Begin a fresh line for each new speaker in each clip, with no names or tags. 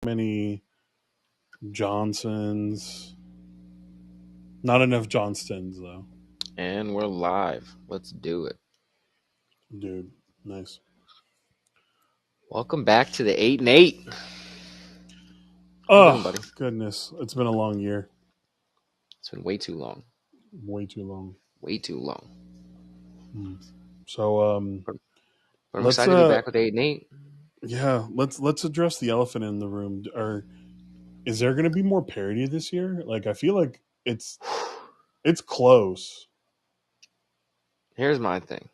many Johnsons. Not enough Johnstons though,
And we're live. Let's do it.
dude. Nice.
Welcome back to the 8 and 8. How you doing,
Oh
buddy?
goodness, it's been a long year.
It's been way too long.
Way too long.
Way too long.
Hmm. So
But I'm
let's
excited to be back with 8 and 8.
yeah, let's address the elephant in the room. Or is there going to be more parity this year? Like I feel like it's close.
Here's my thing.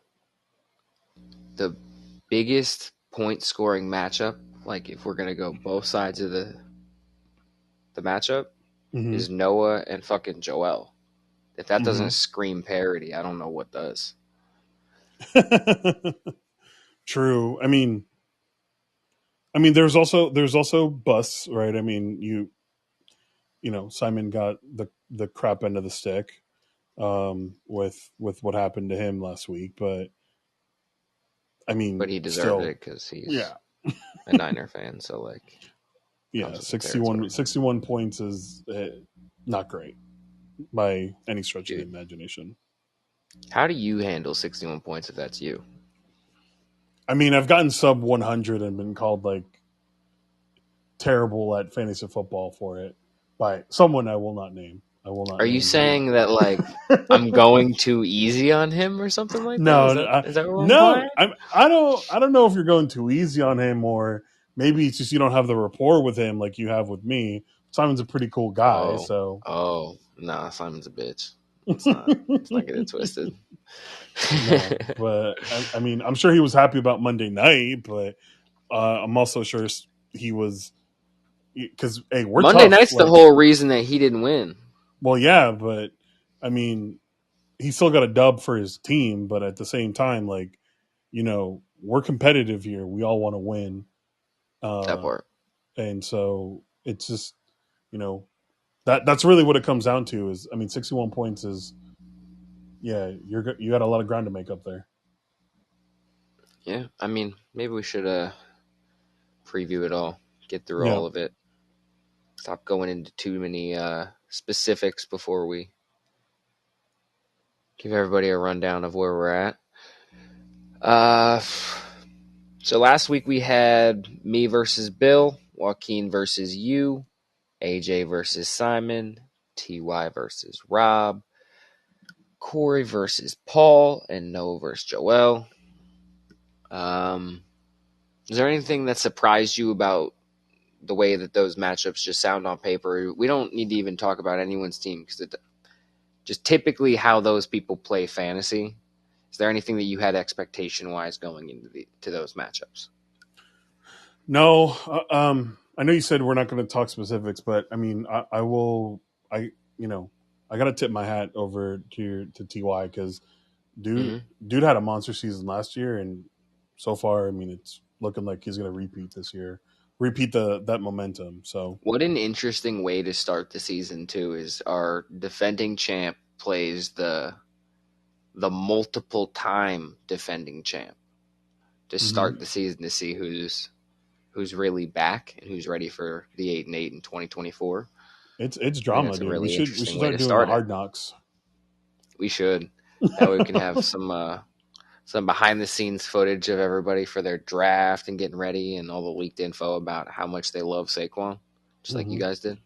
The biggest point scoring matchup, like if we're gonna go both sides of the matchup,
Hmm.
is Noah and fucking Joel. If that doesn't
Hmm.
scream parody, I don't know what does.
True. I mean, there's also busts, right? I mean, Simon got the crap end of the stick with what happened to him last week, but I
But
mean,
he deserved
still,
it because he's
yeah,
a Niner fan, so like
yeah,
comes with the
61 points is not great by any stretch of the
Dude,
imagination.
how do you handle 61 points if that's you?
I mean, I've gotten sub 100 and been called like terrible at fantasy football for it by someone I will not name. I will not
Are you
name who.
saying that like I'm going too easy on him or something like that?
No,
Is that what we're
no.
implying?
I don't know if you're going too easy on him, or maybe it's just you don't have the rapport with him like you have with me. Simon's a pretty cool guy,
Oh,
so
nah, Simon's a bitch. Let's not get it
no.
twisted.
But I mean, I'm sure he was happy about Monday night, but I'm also sure he was because hey, we're
Monday
tough.
night's the
Like,
whole reason that he didn't win.
well, yeah, but I mean, he still got a dub for his team, but at the same time, like, we're competitive here. We all want to win.
That
Uh,
part.
and so it's just you know that's really what it comes down to. Is I mean, 61 points is yeah, you got a lot of ground to make up there.
Yeah, I mean, maybe we should preview it all, get through
Yeah,
all of it. Stop going into too many specifics before we give everybody a rundown of where we're at. Uh, so last week we had me versus Bill, Joaquin versus you, AJ versus Simon, TY versus Rob, Corey versus Paul, and Noah versus Joel. Um, is there anything that surprised you about the way that those matchups just sound on paper? We don't need to even talk about anyone's team because it just typically how those people play fantasy. Is there anything that you had expectation wise going into to those matchups?
no, I know you said we're not going to talk specifics, but I mean, I will. I you know I got to tip my hat over to Ty because dude
Mm-hmm.
dude had a monster season last year, and so far, I mean, it's looking like he's going to repeat this year, repeat that momentum. So
What an interesting way to start the season too is our defending champ plays the multiple time defending champ to
mhm.
start the season to see who's really back and who's ready for the 8 and 8 in 2024.
It's
I think
drama,
that's a
dude. We
really
should we should
interesting way
start
to
doing the
start it.
hard knocks.
We should. That way we can have some behind the scenes footage of everybody for their draft and getting ready and all the leaked info about how much they love Saquon, just like you
Hmm.
guys did.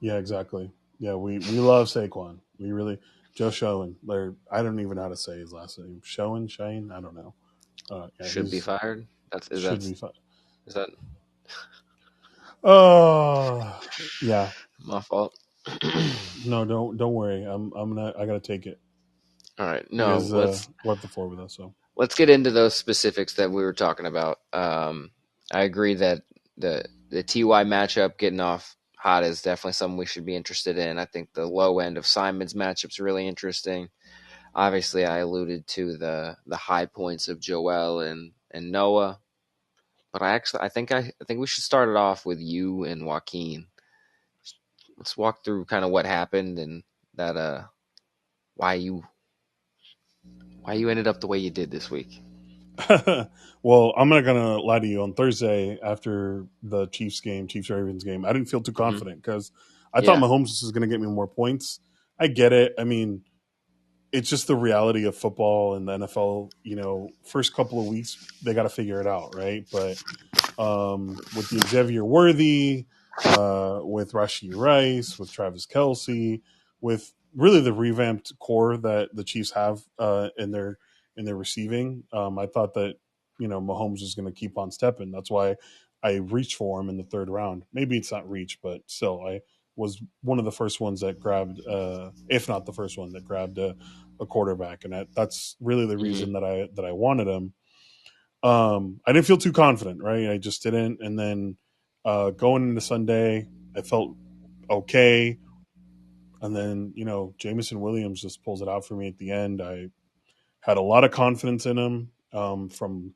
Yeah, exactly. Yeah, we love Saquon. We really Joe Schoen. Or I don't even know how to say his last name. Schoen, Shane. I don't know. Yeah,
Should be
he's
fired.
should be fine.
Is that
Oh, yeah.
my fault?
No, don't worry. I gotta take it
All right, no,
because we're up to four with us. So
let's get into those specifics that we were talking about. I agree that the Ty matchup getting off hot is definitely something we should be interested in. I think the low end of Simon's matchup is really interesting. Obviously, I alluded to the high points of Joel and Noah, but I think we should start it off with you and Joaquin. Let's walk through kind of what happened and that why you why you ended up the way you did this week.
Well, I'm not gonna lie to you. On Thursday after the Chiefs Ravens game, I didn't feel too
Hmm.
confident because I thought
Yeah.
Mahomes was gonna get me more points. I get it. I mean, it's just the reality of football and the NFL. First couple of weeks they got to figure it out, right? But with the Xavier Worthy, with Rashee Rice, with Travis Kelsey, with really the revamped core that the Chiefs have in their receiving. I thought that Mahomes was going to keep on stepping. That's why I reached for him in the third round. Maybe it's not reach, but still, I was one of the first ones that grabbed, if not the first one that grabbed a quarterback, and that's really the
Hmm.
reason that I wanted him. I didn't feel too confident, right? I just didn't. And then going into Sunday, I felt okay. And then, Jameson Williams just pulls it out for me at the end. I had a lot of confidence in him from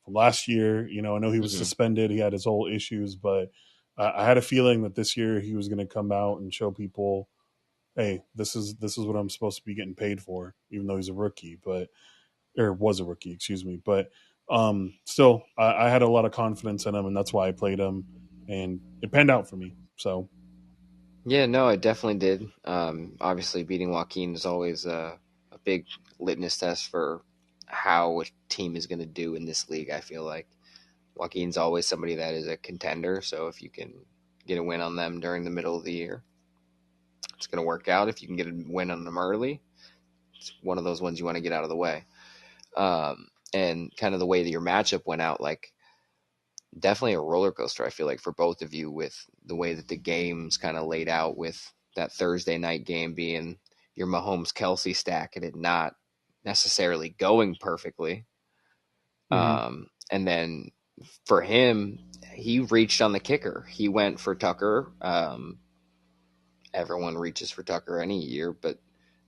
last year. I know he was
Hmm.
suspended, he had his whole issues, but I had a feeling that this year he was going to come out and show people, hey, this is what I'm supposed to be getting paid for, even though he's a rookie. But or was a rookie, excuse me. But still, I had a lot of confidence in him, and that's why I played him, and it panned out for me. So
Yeah, no, it definitely did. Obviously, beating Joaquin is always a big litmus test for how a team is going to do in this league. I feel like Joaquin's always somebody that is a contender. So if you can get a win on them during the middle of the year, it's going to work out. If you can get a win on them early, it's one of those ones you want to get out of the way. And kind of the way that your matchup went out, like definitely a roller coaster. I feel like for both of you with the way that the game's kind of laid out, with that Thursday night game being your Mahomes Kelsey stack and it not necessarily going perfectly.
hmm
And then for him, he reached on the kicker. He went for Tucker. Everyone reaches for Tucker any year, but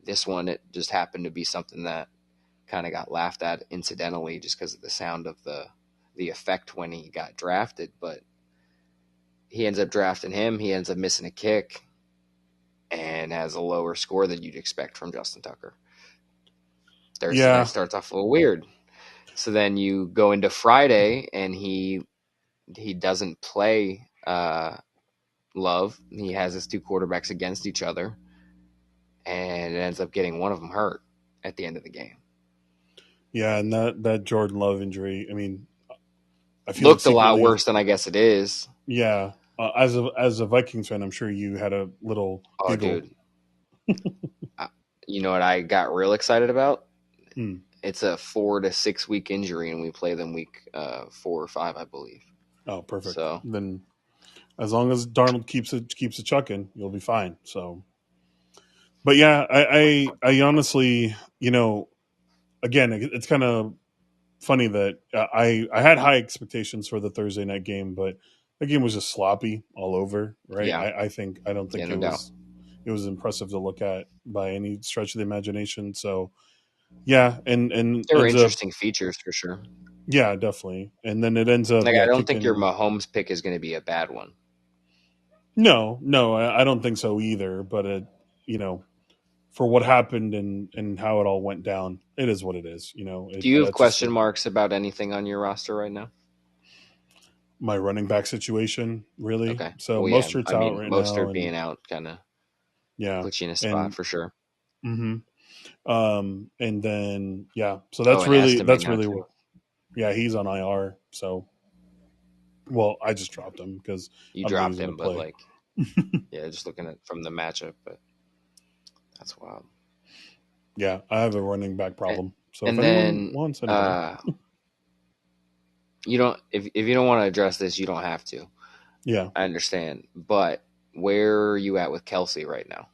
this one, it just happened to be something that kind of got laughed at incidentally just because of the sound of the effect when he got drafted. But he ends up drafting him. He ends up missing a kick and has a lower score than you'd expect from Justin Tucker. Thursday night
yeah,
starts off a little weird. So then you go into Friday and he doesn't play Love. He has his two quarterbacks against each other, and it ends up getting one of them hurt at the end of the game.
yeah, and that Jordan Love injury. I mean, I feel like
Looked a lot
secretly,
worse than I guess it is.
yeah. As a Vikings fan, I'm sure you had a little
Oh,
giggle.
dude. I, you know what I got real excited about?
Hmm.
It's a 4 to 6 week injury, and we play them week 4 or 5, I believe.
Oh, perfect.
So
Then as long as Darnold keeps it chucking, you'll be fine. So, but yeah, I honestly, again, it's kind of funny that I had high expectations for the Thursday night game, but the game was just sloppy all over. Right?
yeah,
I don't
yeah,
think
no doubt.
it was impressive to look at by any stretch of the imagination. So yeah, and
There were
ends up
interesting features for sure.
yeah, definitely, and then it ends up
Like I
yeah
don't think your
kicking.
Mahomes pick is going to be a bad one.
No, I don't think so either. But you know, for what happened and how it all went down, it is what it is.
Do you have
That's just
question marks about anything on your roster right now?
my running back situation, really.
Okay.
So
Well, yeah.
Mostert's
I
out
mean,
right now,
Mostert
and
being out kind of
yeah,
puts you in a spot
and
for sure.
hmm and then yeah, so
Oh, and Estime
that's
now
really
too.
yeah, he's on IR. So well, I just dropped him because
You
I don't think
dropped
he's going to
him, but
play.
like, yeah, just looking at from the matchup, but that's wild.
Yeah, I have a running back
And,
problem. So if
and
anyone
then
wants anybody,
you don't if you don't want to address this, you don't have to.
yeah.
I understand, but where are you at with Kelsey right now?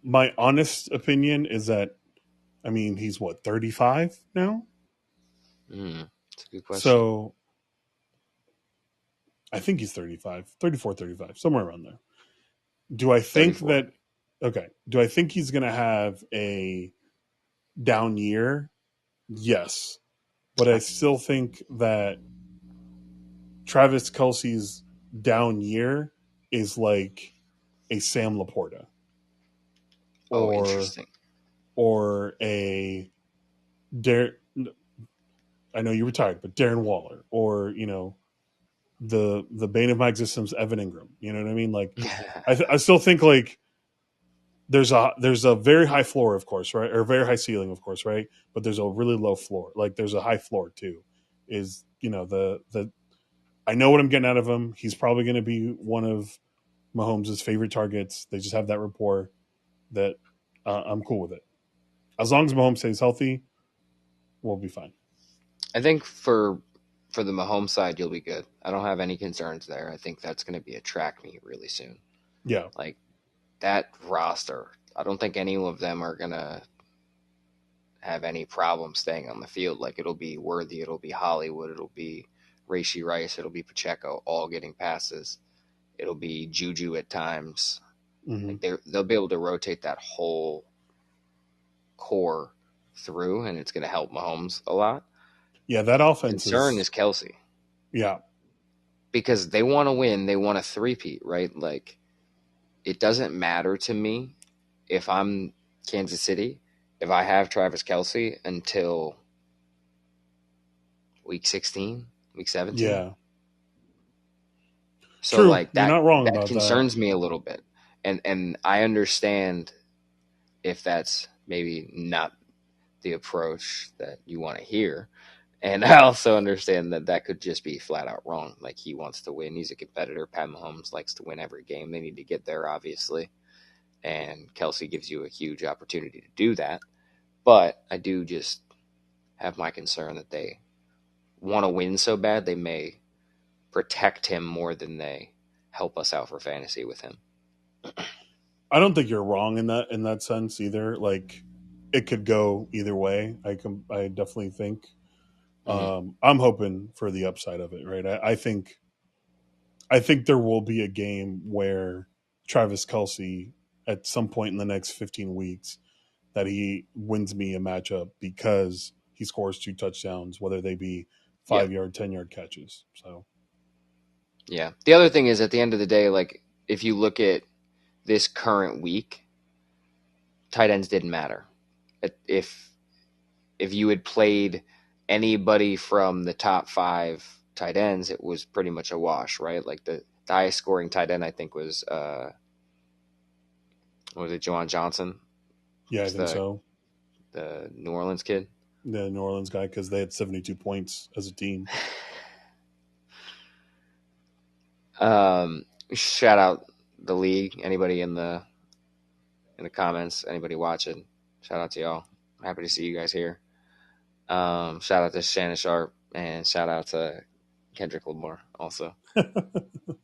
My honest opinion is that I mean he's what 35 now,
It's a good question.
so I think he's 35, 34, 35, somewhere around there. Do I think
34.
that okay? Do I think he's going to have a down year? Yes, but I
Okay.
still think that Travis Kelsey's down year is like a Sam Laporta
Oh,
or
interesting.
or a Dar- I know you retired, but Darren Waller, or the bane of my existence, Evan Ingram. You know what I mean? Like, I still think like there's a very high floor, of course, right, or very high ceiling, of course, right, but there's a really low floor. Like, there's a high floor too. Is the I know what I'm getting out of him. He's probably going to be one of Mahomes' favorite targets. They just have that rapport that I'm cool with it. As long as Mahomes stays healthy, we'll be fine.
I think for the Mahomes side, you'll be good. I don't have any concerns there. I think that's going to be a track meet really soon.
Yeah.
Like that roster, I don't think any of them are going to have any problem staying on the field. Like it'll be Worthy, it'll be Hollywood, it'll be Rashee Rice, it'll be Pacheco, all getting passes. It'll be Juju at times.
Hmm.
Like they'll be able to rotate that whole core through, and it's going to help Mahomes a lot.
Yeah, that offense
Concern
is.
is Kelsey
Yeah.
because they want to win. They want a three-peat, right? Like it doesn't matter to me if I'm Kansas City if I have Travis Kelsey until week 16, week 17.
Yeah.
So
True.
like
You're
that
not wrong
that
about that.
concerns me a little bit. And I understand if that's maybe not the approach that you want to hear. And I also understand that that could just be flat out wrong. Like he wants to win. He's a competitor. Pat Mahomes likes to win every game. They need to get there, obviously. And Kelsey gives you a huge opportunity to do that. But I do just have my concern that they want to win so bad they may protect him more than they help us out for fantasy with him.
I don't think you're wrong in that sense either. Like, it could go either way. I definitely think.
Mm-hmm.
I'm hoping for the upside of it, right? I think there will be a game where Travis Kelsey, at some point in the next 15 weeks, that he wins me a matchup because he scores 2 touchdowns, whether they be
Yeah.
5 yard, 10 yard catches. So
Yeah. The other thing is at the end of the day, like if you look at this current week, tight ends didn't matter. If if you had played anybody from the top five tight ends, it was pretty much a wash, right? Like the highest scoring tight end I think was what was it, Juwan Johnson?
yeah, I
It's
think so.
the New Orleans kid.
The New Orleans guy, because they had 72 points as a team.
Shout out the league. Anybody in the comments, anybody watching, shout out to y'all. I'm happy to see you guys here. Shout out to Shannon Sharp and shout out to Kendrick Lamar also.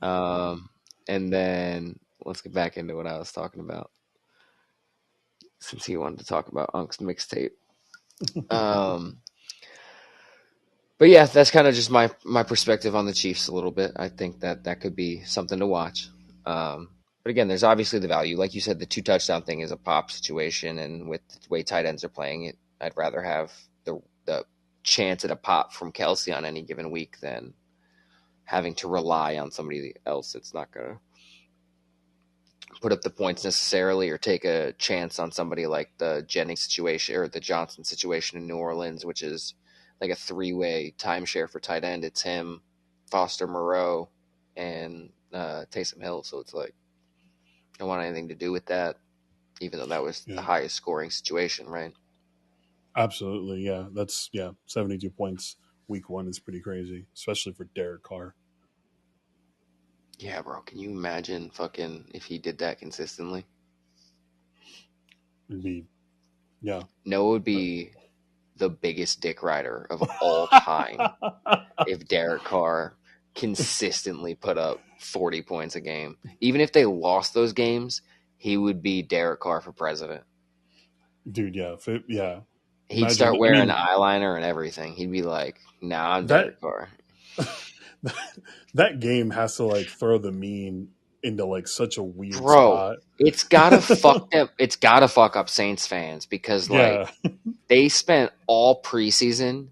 Um, and then let's get back into what I was talking about since he wanted to talk about Unk's mixtape. Um, but yeah, that's kind of just my perspective on the Chiefs a little bit. I think that that could be something to watch. But again, there's obviously the value. Like you said, the 2 touchdown thing is a pop situation, and with the way tight ends are playing it, I'd rather have the chance at a pop from Kelsey on any given week than having to rely on somebody else that's not going to put up the points necessarily or take a chance on somebody like the Jennings situation or the Johnson situation in New Orleans, which is like a three-way timeshare for tight end. It's him, Foster Moreau, and Taysom Hill. So it's like I don't want anything to do with that, even though that was the
Yeah,
highest scoring situation, right?
absolutely. Yeah, 72 points week one is pretty crazy, especially for Derek Carr.
Yeah, bro. Can you imagine fucking if he did that consistently?
It'd be, yeah.
Noah would be the biggest dick rider of all time if Derek Carr consistently put up 40 points a game. Even if they lost those games, he would be Derek Carr for president.
Dude, yeah. Yeah.
He'd
Imagine,
start
I
wearing
mean,
eyeliner and everything. He'd be like, "Nah, I'm
that
Derek Carr."
that game has to like throw the mean into like such a weird
Bro,
spot.
it's gotta fuck them. It's gotta fuck up Saints fans because like
Yeah.
they spent all preseason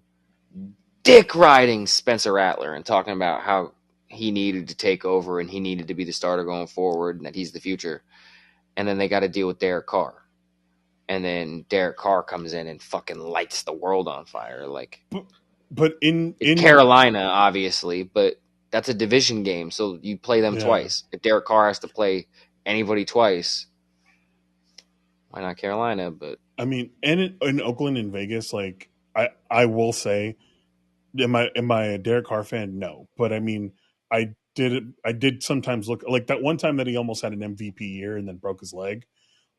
dick riding Spencer Rattler and talking about how he needed to take over and he needed to be the starter going forward and that he's the future. And then they got to deal with Derek Carr. and then Derek Carr comes in and fucking lights the world on fire. Like,
but, but
it's
in
Carolina, obviously, but that's a division game, so you play them
yeah,
twice. If Derek Carr has to play anybody twice, why not Carolina? But
I mean, and in Oakland and Vegas, like I will say, am I a Derek Carr fan? No, but I mean, I did sometimes look like that one time that he almost had an MVP year and then broke his leg.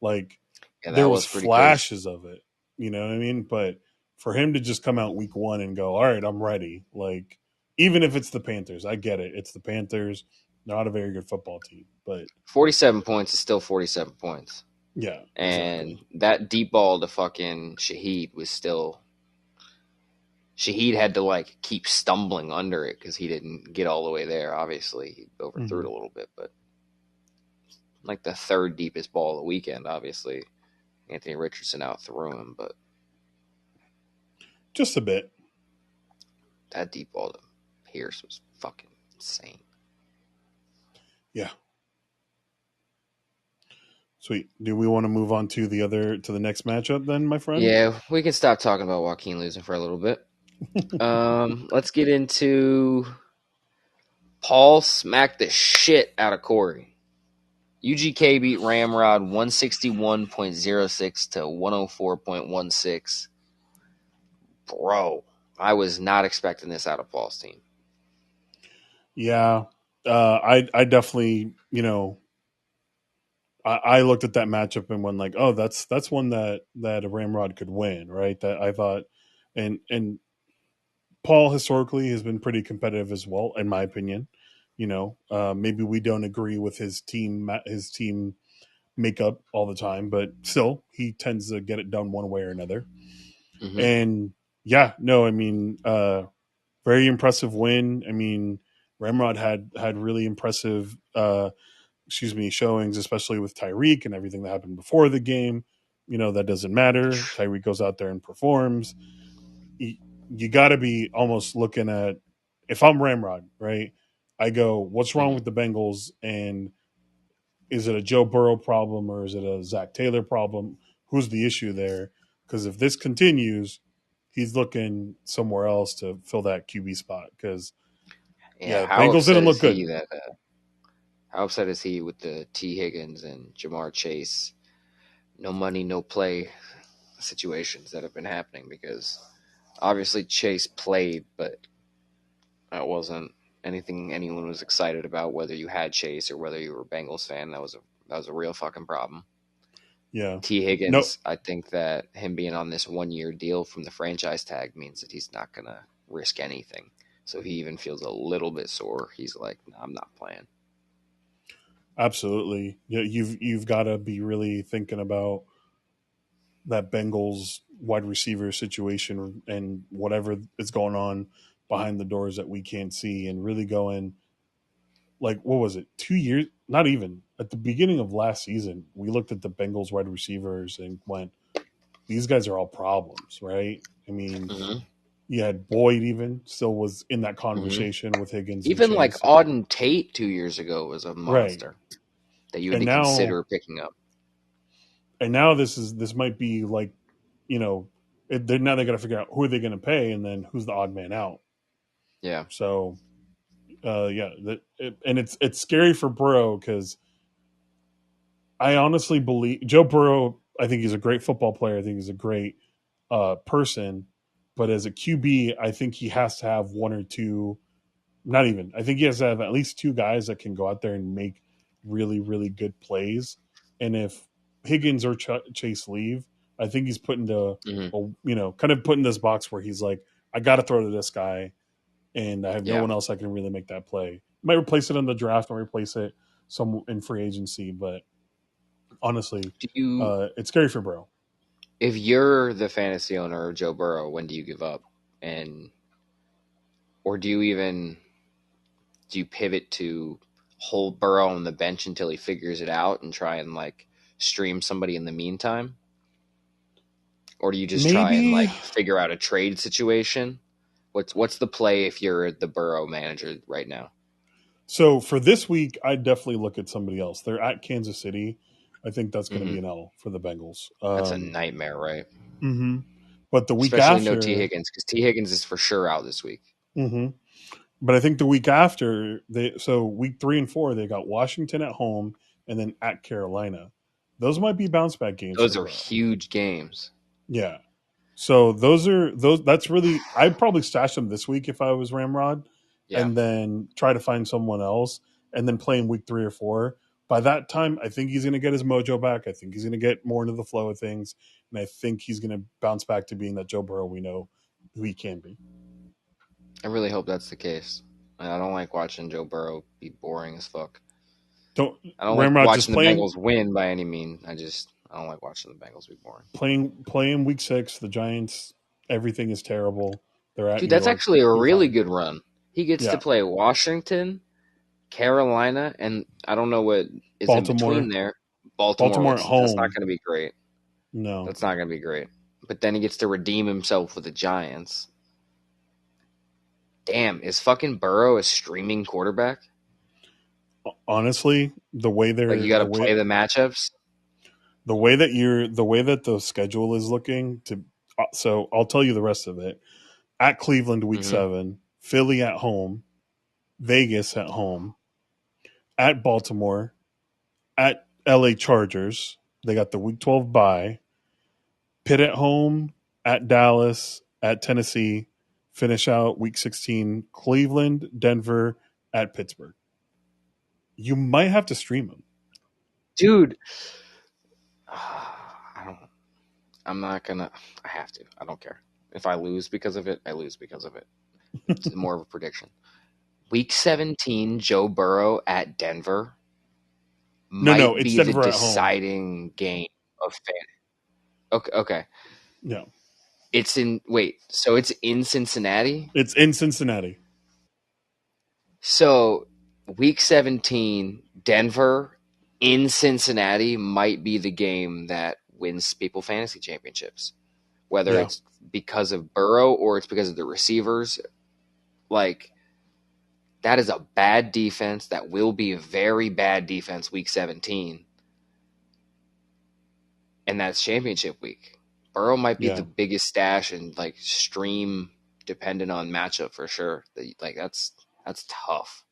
Like
yeah,
there
that
was
was pretty crazy.
flashes of it, you know what I mean? But for him to just come out week one and go, all right, I'm ready. Like even if it's the Panthers, I get it. It's the Panthers, not a very good football team, but
47 points is still 47 points.
yeah,
And
exactly.
that deep ball to fucking Shaheed was still. Shaheed had to like keep stumbling under it because he didn't get all the way there. Obviously, he overthrew it
Hmm.
a little bit, but like the third deepest ball of the weekend. Obviously, Anthony Richardson outthrew him, but
Just a bit.
that deep ball to Pierce was fucking insane.
Yeah. Sweet. Do we want to move on to the next matchup then, my friend?
Yeah, we can stop talking about Joaquin losing for a little bit. Let's get into Paul smacked the shit out of Corey. UGK beat Ramrod 161.06 to 104.16. Bro, I was not expecting this out of Paul's team.
Yeah. I definitely, I looked at that matchup and went like, oh, that's one that a Ramrod could win, right? That I thought, and Paul historically has been pretty competitive as well, in my opinion. Maybe we don't agree with his team makeup all the time, but still, he tends to get it done one way or another.
Mm-hmm.
And yeah, no, I mean, very impressive win. I mean, Ramrod had really impressive showings, especially with Tyreek and everything that happened before the game. That doesn't matter. Tyreek goes out there and performs. You got to be almost looking at, if I'm Ramrod, right? I go, what's wrong
Mm-hmm.
with the Bengals? And is it a Joe Burrow problem or is it a Zach Taylor problem? Who's the issue there? Because if this continues, he's looking somewhere else to fill that QB spot. Because,
Yeah,
yeah,
how
Bengals
upset
didn't
is
look
he
good.
that? How upset is he with the T Higgins and Jamar Chase no money, no play situations that have been happening? Because obviously Chase played, but that wasn't anything anyone was excited about. Whether you had Chase or whether you were a Bengals fan, that was a real fucking problem.
Yeah.
T.
No,
Higgins, I think that him being on this 1 year deal from the franchise tag means that he's not going to risk anything. So he even feels a little bit sore. He's like, no, I'm not playing.
absolutely. Yeah, you've got to be really thinking about that Bengals wide receiver situation and whatever is going on behind the doors that we can't see, and really going, like, what was it, 2 years, not even, at the beginning of last season, we looked at the Bengals wide receivers and went, these guys are all problems, right? I mean,
Mm-hmm.
you had Boyd even still was in that
Mm-hmm.
conversation with Higgins and
Even like
Chase.
Auden Tate 2 years ago was a
Right.
monster that you had
And
to
now
consider picking up.
this might be like, you know, now they got to figure out who are they going to pay and then who's the odd man out.
Yeah.
So yeah, and it's scary for Burrow because I honestly believe Joe Burrow. I think he's a great football player. I think he's a great person, but as a QB, I think he has to have one or two. Not even. I think he has to have at least two guys that can go out there and make really really good plays. And if Higgins or Chase leave, I think he's put into
Mm-hmm.
kind of put in this box where he's like, I got to throw to this guy and I have no
Yeah.
one else I can really make that play. Might replace it in the draft or replace it some in free agency, but honestly,
Do you,
it's scary for Bro.
if you're the fantasy owner of Joe Burrow, when do you give up? And, or do you pivot to hold Burrow on the bench until he figures it out and try and like stream somebody in the meantime? Or do you just try and
Maybe
like figure out a trade situation? What's the play if you're the Burrow manager right now?
so for this week, I definitely look at somebody else. They're at Kansas City. I think that's going to be
Hmm.
an L for the Bengals.
That's a nightmare, right?
Hmm. But the week
Especially no T
after,
Higgins, because T Higgins is for sure out this week.
hmm but I think the week after, week 3 and 4, they got Washington at home and then at Carolina. Those might be bounce back games for
Those are
Burrow.
huge games.
Yeah. So those. That's really. I'd probably stash them this week if I was Ramrod,
Yeah,
and then try to find someone else, and then play in week 3 or 4. By that time, I think he's going to get his mojo back. I think he's going to get more into the flow of things, and I think he's going to bounce back to being that Joe Burrow we know who he can be.
I really hope that's the case. I don't like watching Joe Burrow be boring as fuck.
Don't
I don't like
Ramrod just
watching the Bengals win by any mean. I don't like watching the Bengals be boring.
playing week 6. The Giants, everything is terrible. They're at
Dude,
New
that's
York.
actually a
You're
really
fine.
good run. He gets to
Yeah,
play Washington, Carolina, and I don't know what is in between
Baltimore.
there. Baltimore,
Baltimore at
which that's not
home.
going to be great.
No,
That's not going to be great. But then he gets to redeem himself with the Giants. Damn, is fucking Burrow a streaming quarterback?
honestly,
Like you got to play the matchups.
the way that the schedule is looking to. So I'll tell you the rest of it. At Cleveland, week
Hmm.
7, Philly at home, Vegas at home, at Baltimore, at LA Chargers. They got the week 12 bye. Pitt at home, at Dallas, at Tennessee. Finish out week 16, Cleveland, Denver, at Pittsburgh. You might have to stream them.
Dude, I don't. I'm not gonna. I have to. I don't care. If I lose because of it, I lose because of it. It's more of a prediction. Week 17, Joe Burrow at Denver
No, no,
might
it's
be the
Denver at home.
deciding game of fan. Okay, okay.
Yeah,
It's in. Wait, so it's in Cincinnati?
it's in Cincinnati.
So week 17, Denver in Cincinnati might be the game that wins people fantasy championships. Whether
Yeah,
it's because of Burrow or it's because of the receivers, like that is a bad defense. That will be a very bad defense week 17, and that's championship week. Burrow might be
yeah,
the biggest stash and like stream dependent on matchup for sure. Like that's tough.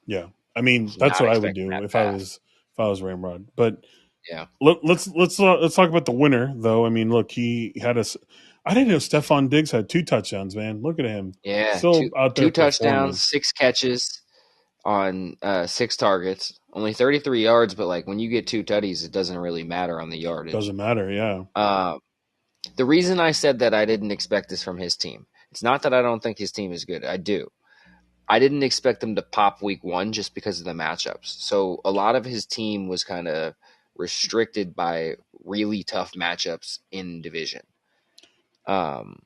yeah. I
I
mean,
was
that's
not
what I would
expecting
do
that path.
if I was Ramrod. But
Yeah.
let's talk about the winner though. I mean, look, he had us. I didn't know Stephon Diggs had 2 touchdowns. Man, look at him,
Yeah,
still
two
out there
two touchdowns,
performing.
6 catches on 6 targets, only 33 yards. But like when you get 2 tutties, it doesn't really matter on the yardage.
Doesn't matter. Yeah,
Uh, the reason I said that I didn't expect this from his team, it's not that I don't think his team is good. I do. I didn't expect them to pop week 1 just because of the matchups. So a lot of his team was kind of restricted by really tough matchups in division. Um,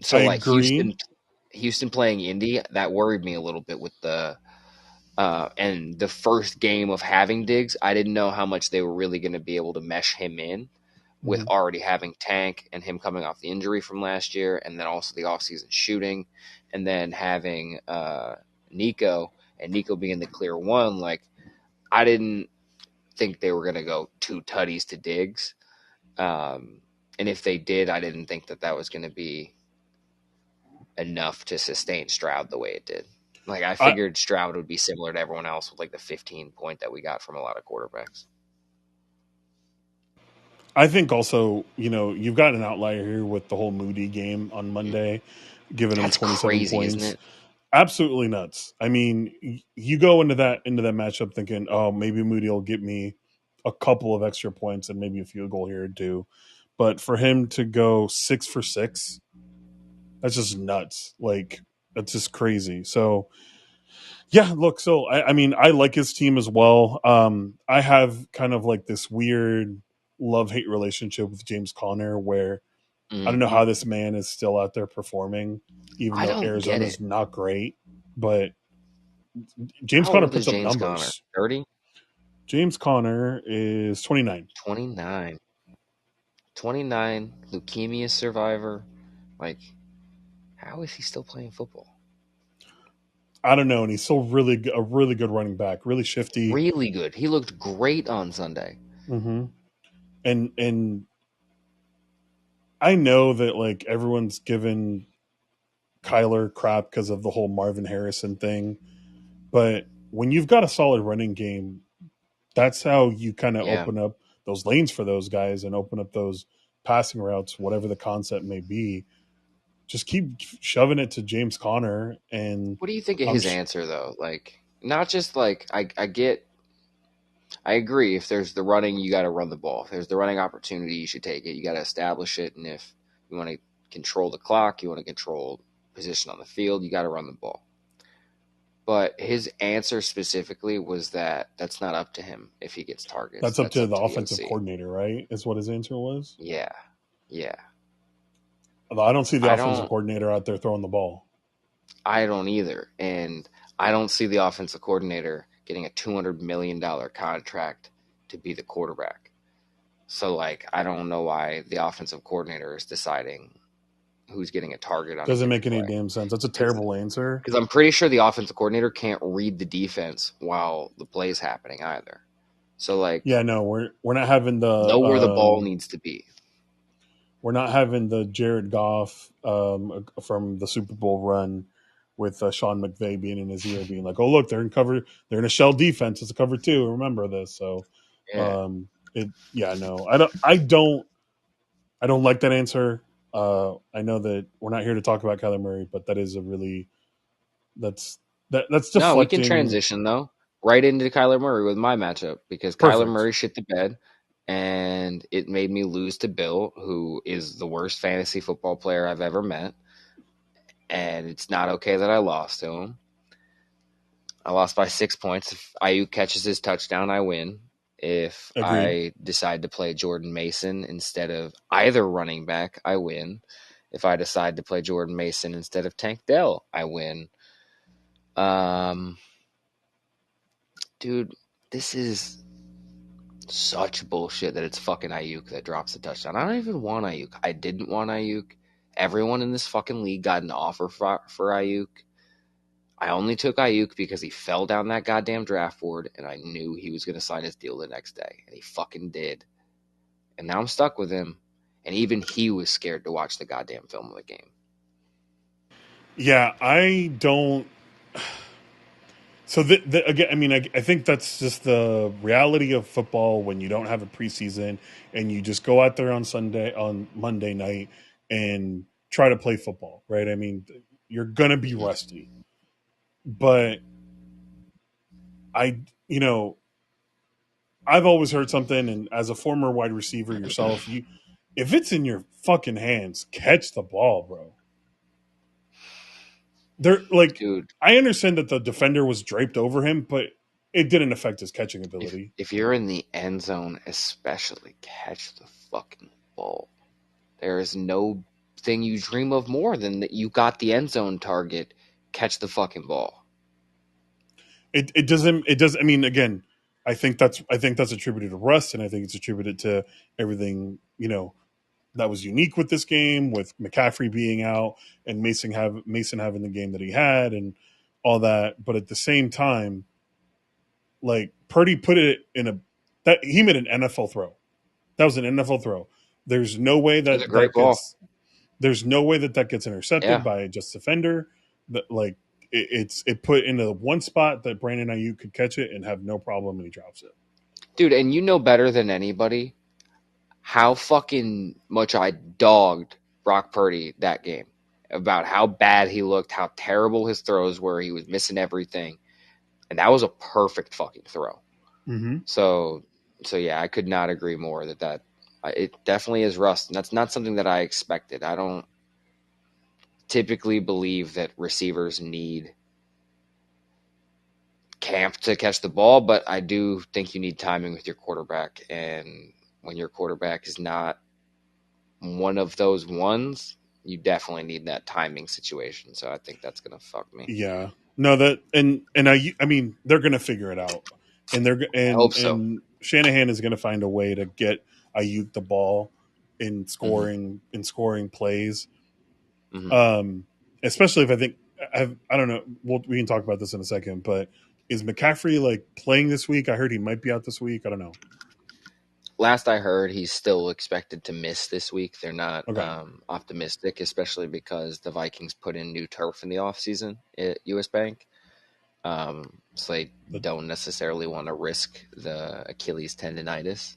I
so like
agree.
Houston playing Indy, that worried me a little bit with the and the first game of having Diggs, I didn't know how much they were really going to be able to mesh him in with
Hmm.
already having Tank and him coming off the injury from last year, and then also the offseason shooting, and then having Nico and Nico being the clear one. Like I didn't think they were going to go 2 tutties to Diggs, and if they did, I didn't think that that was going to be enough to sustain Stroud the way it did. Like I
I
figured Stroud would be similar to everyone else with like the 15 point that we got from a lot of quarterbacks.
I think also, you've got an outlier here with the whole Moody game on Monday, giving him
That's
27
crazy, isn't
points.
it?
Absolutely nuts. I mean, you go into that matchup thinking, oh, maybe Moody will get me a couple of extra points and maybe a field goal here or two. But for him to go 6 for 6, that's just nuts. Like, that's just crazy. So yeah, look, so I mean, I like his team as well. I have kind of like this weird love hate relationship with James Conner where I don't know
Hmm.
how this man is still out there performing, even
I
though
don't get it.
Arizona's not great. But James
How
Conner
old is
puts up
James Conner?
numbers.
30?
James Conner is 29.
29. 29, leukemia survivor. Like, how is he still playing football?
I don't know, and he's still a really good running back, really shifty.
Really good. He looked great on Sunday.
Mm-hmm. And I know that like everyone's given Kyler crap because of the whole Marvin Harrison thing, but when you've got a solid running game, that's how you kind of
Yeah.
open up those lanes for those guys and open up those passing routes, whatever the concept may be. Just keep shoving it to James Conner, and
What do you think of
I'm
his
sh-
answer though? Like, not just like I agree. If there's the running, you got to run the ball. If there's the running opportunity, you should take it. You got to establish it. And if you want to control the clock, you want to control position on the field, you got to run the ball. But his answer specifically was that that's not up to him if he gets targets.
that's up
That's
to
up
the
to the
offensive
OC.
coordinator, right? Is what his answer was.
Yeah. Yeah.
Although I don't see the
I
offensive
don't
coordinator out there throwing the ball.
I don't either. And I don't see the offensive coordinator getting a $200 million contract to be the quarterback. So like I don't know why the offensive coordinator is deciding who's getting a target on a
Doesn't
given
make any
play.
damn sense. That's a
Because
terrible answer.
I'm pretty sure the offensive coordinator can't read the defense while the play's happening either. So like
Yeah, no, we're not having
know where the ball needs to be.
Jared Goff from the Super Bowl run with Sean McVay being in his ear, being like, "Oh, look, they're in cover. They're in a shell defense. It's a cover two. Remember this." So,
Yeah.
yeah, no, I don't like that answer. I know that we're not here to talk about Kyler Murray, but that is a really that's that's
No, we can
deflecting.
transition though right into Kyler Murray with my matchup because Kyler
Perfect.
Murray shit the bed and it made me lose to Bill, who is the worst fantasy football player I've ever met. And it's not okay that I lost to him. I lost by 6 points. If Ayuk catches his touchdown, I win. If
Agreed.
I decide to play Jordan Mason instead of either running back, I win. If I decide to play Jordan Mason instead of Tank Dell, I win. Um, dude, this is such bullshit that it's fucking Ayuk that drops the touchdown. I don't even want Ayuk. I didn't want Ayuk. Everyone in this fucking league got an offer for Ayuk. I only took Ayuk because he fell down that goddamn draft board and I knew he was going to sign his deal the next day. And he fucking did. And now I'm stuck with him. And even he was scared to watch the goddamn film of the game.
Yeah, I don't. So again, I mean, I think that's just the reality of football when you don't have a preseason and you just go out there on Monday night and try to play football, right? I mean, you're gonna be
Mm-hmm.
rusty, but I, you know, I've always heard something, and as a former wide receiver yourself, if it's in your fucking hands, catch the ball, bro. They're like,
Dude,
I understand that the defender was draped over him, but it didn't affect his catching
if
ability.
if you're in the end zone, especially catch the fucking ball. There is no thing you dream of more than that you got the end zone target, catch the fucking ball.
It does. I mean, again, I think that's attributed to rust, and I think it's attributed to everything that was unique with this game, with McCaffrey being out and Mason having the game that he had, and all that. But at the same time, like Purdy put it in a that he made an NFL throw. That was an NFL throw. There's no way
It was a
that
great ball.
there's no way that gets intercepted
Yeah.
by a just defender. That like it put into one spot that Brandon Ayuk could catch it and have no problem, and he drops it.
Dude, and you know better than anybody how fucking much I dogged Brock Purdy that game about how bad he looked, how terrible his throws were. He was missing everything, and that was a perfect fucking throw.
Mm-hmm.
So, yeah, I could not agree more that it definitely is rust, and that's not something that I expected. I don't typically believe that receivers need camp to catch the ball, but I do think you need timing with your quarterback, and when your quarterback is not one of those ones, you definitely need that timing situation. So I think that's gonna fuck me.
Yeah. No, that and I mean they're gonna figure it out, and
I hope so.
and Shanahan is gonna find a way to get Ayuk the ball
Hmm.
in scoring plays.
Hmm.
Um, especially if I don't know. We can talk about this in a second, but is McCaffrey like playing this week? I heard he might be out this week. I don't know.
last I heard, he's still expected to miss this week. They're not
Okay.
optimistic, especially because the Vikings put in new turf in the offseason at US Bank. So they
But
don't necessarily want to risk the Achilles tendonitis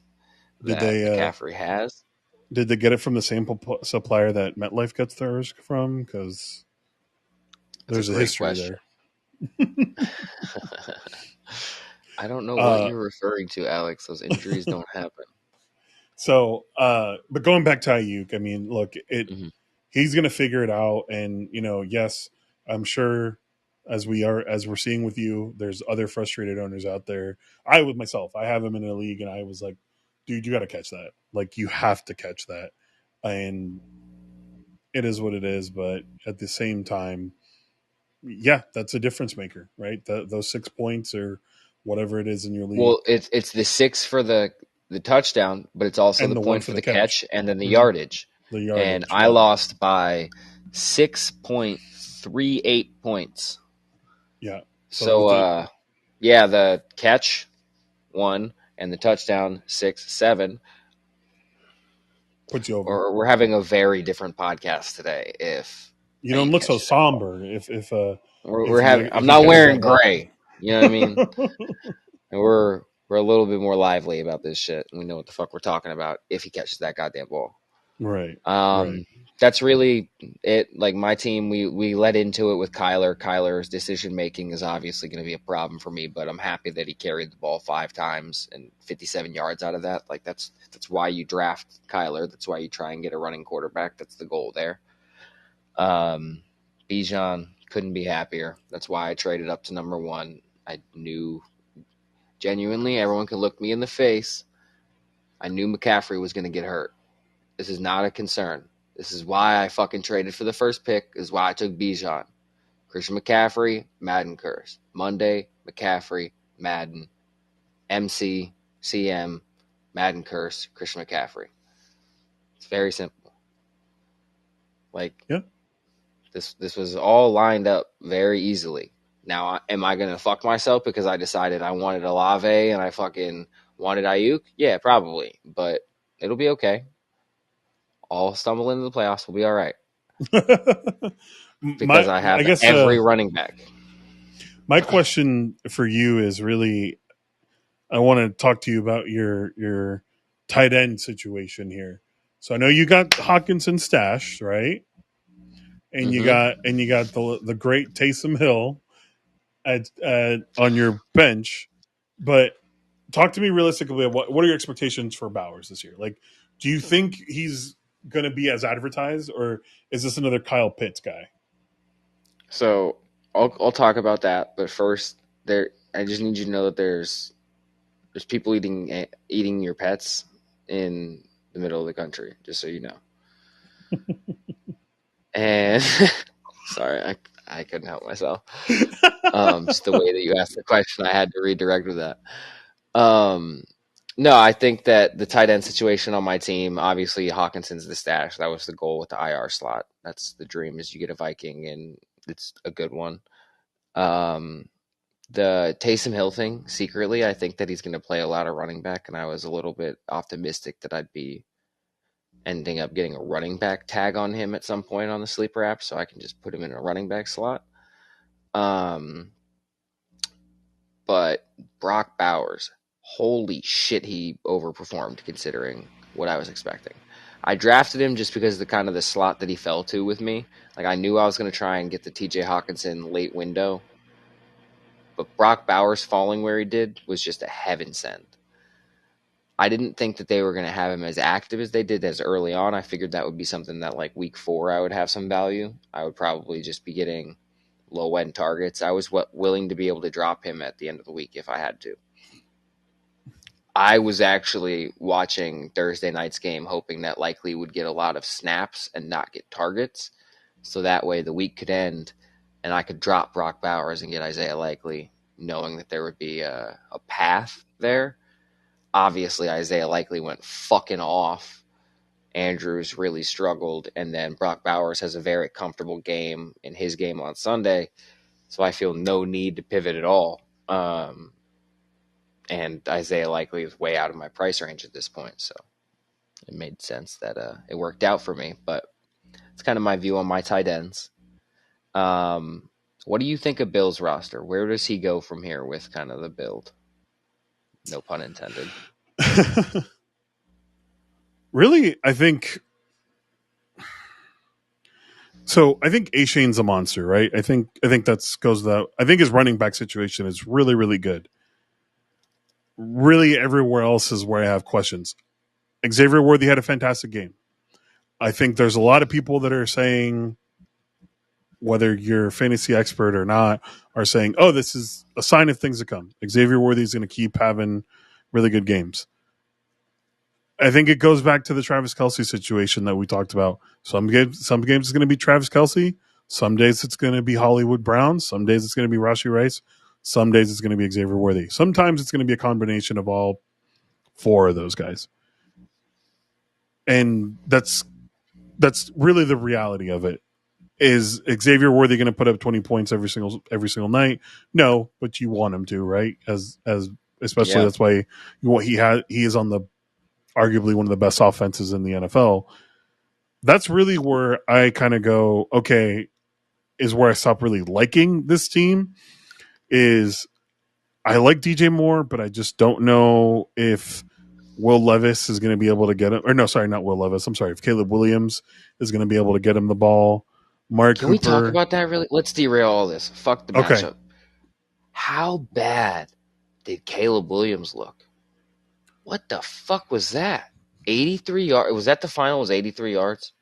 did
that
they
McCaffrey has.
did they get it from the same supplier that MetLife gets theirs from? Because
That's a
there's a
great
history
question.
there.
I don't know what
Uh,
you're referring to, Alex. Those injuries don't happen.
so, but going back to Ayuk, I mean, look,
Hmm.
he's going to figure it out, and yes, I'm sure as we're seeing with you, there's other frustrated owners out there. I with myself, I have him in a league, and I was like, dude, you got to catch that. Like, you have to catch that, and it is what it is. But at the same time, yeah, that's a difference maker, right? Those 6 points or whatever it is in your league,
Well, it's the six for the touchdown, but it's also
and
the
the one
point
for
for
the
the
catch,
catch and then the
hmm
yardage.
the
And
yardage.
I
Yep,
lost by 6.38 points.
yeah. So
So
with the
yeah, the catch 1 and the touchdown 6-7.
puts you over.
Or we're having a very different podcast today if
You don't
Ayuk
look so
catches that ball.
somber
We're having. I'm
if he
not
catches
wearing
that ball.
gray. You know what I mean? And we're a little bit more lively about this shit. We know what the fuck we're talking about if he catches that goddamn ball.
Right, right.
Um, that's really it. Like my team, we led into it with Kyler. Kyler's decision making is obviously going to be a problem for me, but I'm happy that he carried the ball 5 times and 57 yards out of that. Like that's why you draft Kyler. That's why you try and get a running quarterback. That's the goal there. Bijan couldn't be happier. That's why I traded up to number one. I knew genuinely everyone could look me in the face. I knew McCaffrey was going to get hurt. This is not a concern. This is why I fucking traded for the first pick. This is why I took Bijan. Christian McCaffrey, Madden curse. Monday, McCaffrey, Madden. MC, CM, Madden curse, Christian McCaffrey. It's very simple. Like
Yeah.
this was all lined up very easily. Now, am I gonna fuck myself because I decided I wanted Olave and I fucking wanted Ayuk? Yeah, probably, but it'll be okay. I'll stumble into the playoffs. We'll be all right because I
I
have
guess
every running back.
my question for you is really, I want to talk to you about your tight end situation here. So I know you got Hawkinson stashed, right?
Mm-hmm.
And you got the great Taysom Hill at on your bench, but talk to me realistically. What are your expectations for Bowers this year? Like, do you think he's going to be as advertised, or is this another Kyle Pitts guy?
So I'll talk about that, but first, there I just need you to know that there's people eating your pets in the middle of the country, just so you know. And sorry, I couldn't help myself. Just the way that you asked the question, I had to redirect with that. Um, no, I think that the tight end situation on my team, obviously Hawkinson's the stash. That was the goal with the IR slot. That's the dream is you get a Viking and it's a good one. Um, the Taysom Hill thing, secretly, I think that he's going to play a lot of running back, and I was a little bit optimistic that I'd be ending up getting a running back tag on him at some point on the sleeper app, so I can just put him in a running back slot. Um, but Brock Bowers, holy shit, he overperformed considering what I was expecting. I drafted him just because of the kind of the slot that he fell to with me. Like I knew I was going to try and get the TJ Hawkinson late window, but Brock Bowers falling where he did was just a heaven send. I didn't think that they were going to have him as active as they did as early on. I figured that would be something that like week 4 I would have some value. I would probably just be getting low end targets. I was willing to be able to drop him at the end of the week if I had to. I was actually watching Thursday night's game hoping that Likely would get a lot of snaps and not get targets. So that way the week could end and I could drop Brock Bowers and get Isaiah Likely, knowing that there would be a path there. Obviously, Isaiah Likely went fucking off. Andrews really struggled. And then Brock Bowers has a very comfortable game in his game on Sunday. So I feel no need to pivot at all. and Isaiah Likely is way out of my price range at this point, so it made sense that it worked out for me. But it's kind of my view on my tight ends. Um, what do you think of Bill's roster? Where does he go from here with kind of the build? No pun intended.
Really, I think so. I think A Shane's a monster, right? I think that's goes that. I think his running back situation is really really good. Really, everywhere else is where I have questions. Xavier Worthy had a fantastic game. I think there's a lot of people that are saying, whether you're a fantasy expert or not, are saying, "Oh, this is a sign of things to come." Xavier Worthy is going to keep having really good games. I think it goes back to the Travis Kelce situation that we talked about. Some games it's going to be Travis Kelce. Some days it's going to be Hollywood Brown. Some days it's going to be Rashee Rice. Some days it's going to be Xavier Worthy. Sometimes it's going to be a combination of all four of those guys, and that's really the reality of it. Is Xavier Worthy going to put up 20 points every single night? No, but you want him to, right? As especially
Yeah.
that's why he is on the arguably one of the best offenses in the NFL. That's really where I kind of go, okay, is where I stop really liking this team. Is I like DJ Moore, but I just don't know if Will Levis is going to be able to get him. Or no, sorry, not Will Levis. I'm sorry. If Caleb Williams is going to be able to get him the ball. Mark
Can we talk
Cooper.
about that really? Let's derail all this. Fuck the
Okay.
matchup. How bad did Caleb Williams look? What the fuck was that? 83 yards. Was that the final? Was 83 yards?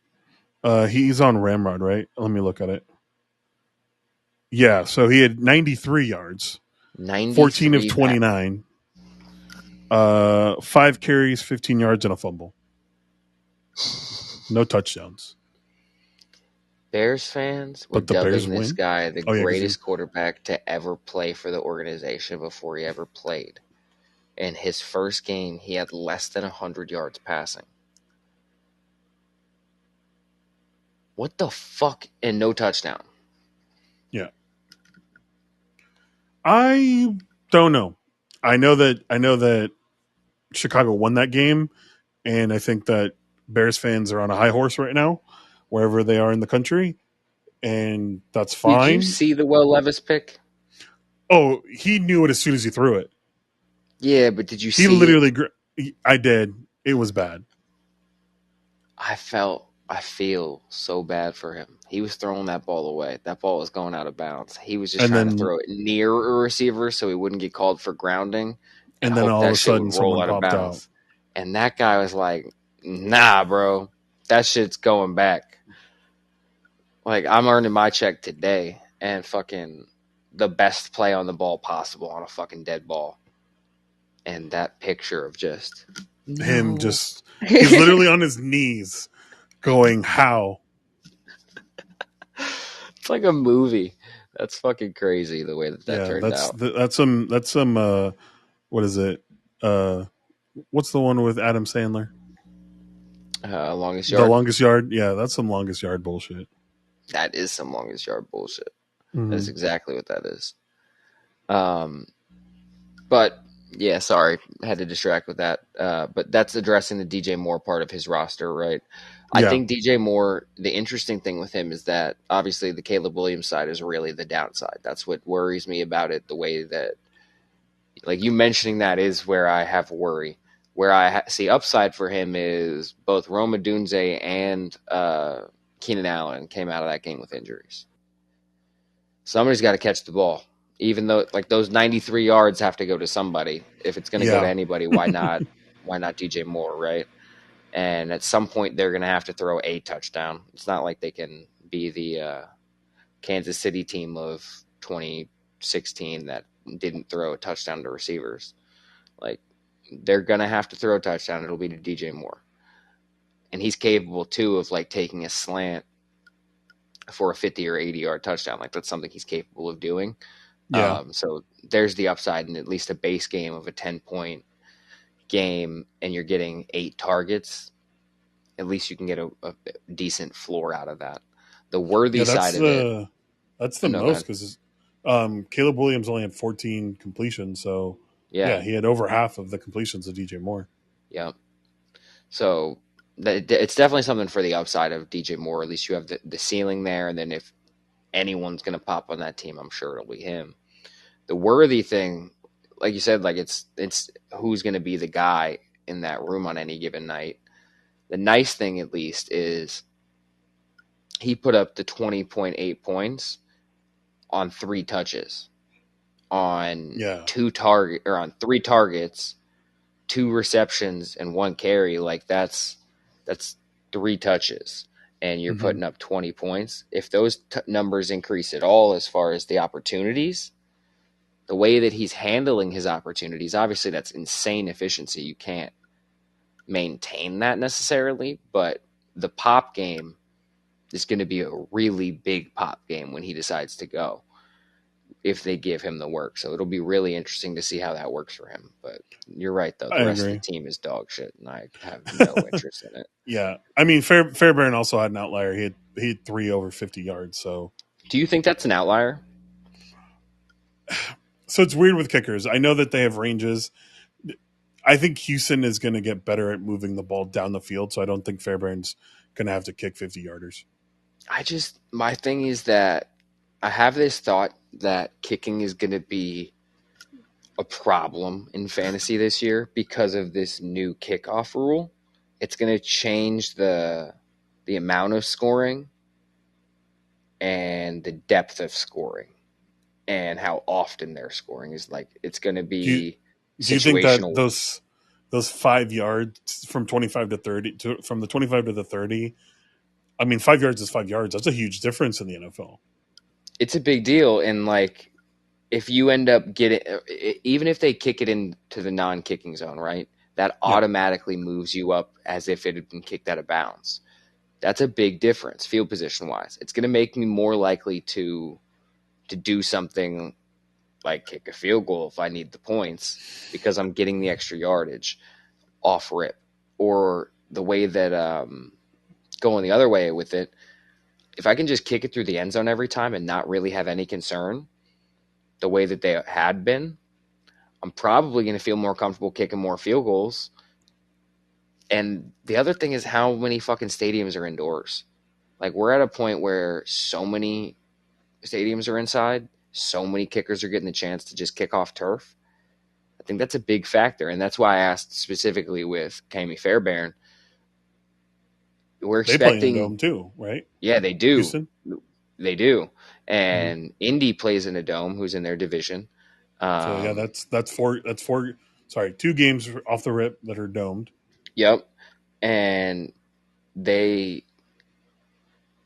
He's on Ramrod, right? Let me look at it. Yeah, so he had 93 yards, 14 of
93
29, 5 carries, 15 yards, and a fumble. No touchdowns.
Bears fans were
But the Bears
dubbing this
win.
guy the
Oh yeah, because
greatest quarterback to ever play for the organization before he ever played. In his first game, he had less than 100 yards passing. What the fuck? And no touchdown.
yeah. I don't know. I know that Chicago won that game, and I think that Bears fans are on a high horse right now, wherever they are in the country, and that's
Did you
fine.
see the Will Levis pick?
Oh, he knew it as soon as he threw it.
Yeah, but did you
He
see it?
literally. I did. It was bad.
I feel so bad for him. He was throwing that ball away. That ball was going out of bounds. He was just
And
trying to
then
throw it near a receiver so he wouldn't get called for grounding and
and then
hope
all of
that
a
shit would
sudden
roll
someone
out of
popped out.
bounds. And that guy was like, nah, bro, that shit's going back. Like, I'm earning my check today and fucking the best play on the ball possible on a fucking dead ball. And that picture of just,
Him
no.
just he's literally on his knees going, "How?"
It's like a movie. That's fucking crazy the way that
Yeah,
turned out.
that's some what is it? Uh what's the one with Adam Sandler?
Longest
The
yard.
longest yard? Yeah, that's some longest yard bullshit.
That is some longest yard bullshit. That's
Mm-hmm.
exactly what that is. Um, but yeah, sorry, had to distract with that. But that's addressing the DJ Moore part of his roster, right? I
Yeah.
think DJ Moore. The interesting thing with him is that obviously the Caleb Williams side is really the downside. That's what worries me about it. The way that, like you mentioning that, is where I have worry. Where I see upside for him is both Roma Dunze and Keenan Allen came out of that game with injuries. Somebody's got to catch the ball, even though like those 93 yards have to go to somebody. If it's going to go to
Yeah.
anybody, why not? Why not DJ Moore, right? And at some point, they're going to have to throw a touchdown. It's not like they can be the Kansas City team of 2016 that didn't throw a touchdown to receivers. Like they're going to have to throw a touchdown. It'll be to DJ Moore, and he's capable too of like taking a slant for a 50 or 80-yard touchdown. Like that's something he's capable of doing.
Yeah.
So there's the upside in at least a base game of a 10-point game, and you're getting 8 targets. At least you can get a decent floor out of that. The worthy
Yeah,
side of it.
that's
Oh,
the
no, go
most
ahead.
cuz Caleb Williams only had 14 completions, so
Yeah,
Yeah, he had over half of the completions of DJ Moore.
yeah. So it's definitely something for the upside of DJ Moore. At least you have the ceiling there, and then if anyone's going to pop on that team, I'm sure it'll be him. The worthy thing, like you said, like it's who's going to be the guy in that room on any given night. The nice thing, at least, is he put up the 20.8 points on 3 touches, on
Yeah.
on 3 targets, 2 receptions, and 1 carry. Like that's 3 touches, and you're
Hmm.
putting up 20 points. If those numbers increase at all, as far as the opportunities, the way that he's handling his opportunities, obviously that's insane efficiency. You can't maintain that necessarily, but the pop game is going to be a really big pop game when he decides to go, if they give him the work. So it'll be really interesting to see how that works for him. But you're right, though.
I
The rest of the
agree.
team is dog shit, and I have no interest in it.
Yeah, I mean Fairbairn also had an outlier. He had 3 over 50 yards.
Do you think that's an outlier?
So it's weird with kickers. I know that they have ranges. I think Houston is going to get better at moving the ball down the field. So I don't think Fairbairn's going to have to kick 50 yarders.
My thing is that I have this thought that kicking is going to be a problem in fantasy this year because of this new kickoff rule. It's going to change the amount of scoring and the depth of scoring and how often they're scoring. Is like it's going to
Do you
be
do you think that
situational.
those 5 yards from 25 to 30 from the 25 to the 30? I mean, 5 yards is 5 yards. That's a huge difference in the NFL.
It's a big deal, and like if you end up getting, even if they kick it into the non-kicking zone, right? That
Yeah,
automatically moves you up as if it had been kicked out of bounds. That's a big difference, field position wise. It's going to make me more likely to do something like kick a field goal if I need the points because I'm getting the extra yardage off rip. Or the way that going the other way with it, if I can just kick it through the end zone every time and not really have any concern, the way that they had been, I'm probably going to feel more comfortable kicking more field goals. And the other thing is how many fucking stadiums are indoors. Like we're at a point where so many stadiums are inside, so many kickers are getting the chance to just kick off turf. I think that's a big factor, and that's why I asked specifically with Kami Fairbairn. We're
they play in a
expecting,
dome too, right?
yeah,
Houston.
they do,
Hmm.
and Indy plays in a dome, who's in their division.
So yeah,
Um,
that's four. Sorry, 2 games off the rip that are domed.
yep, and they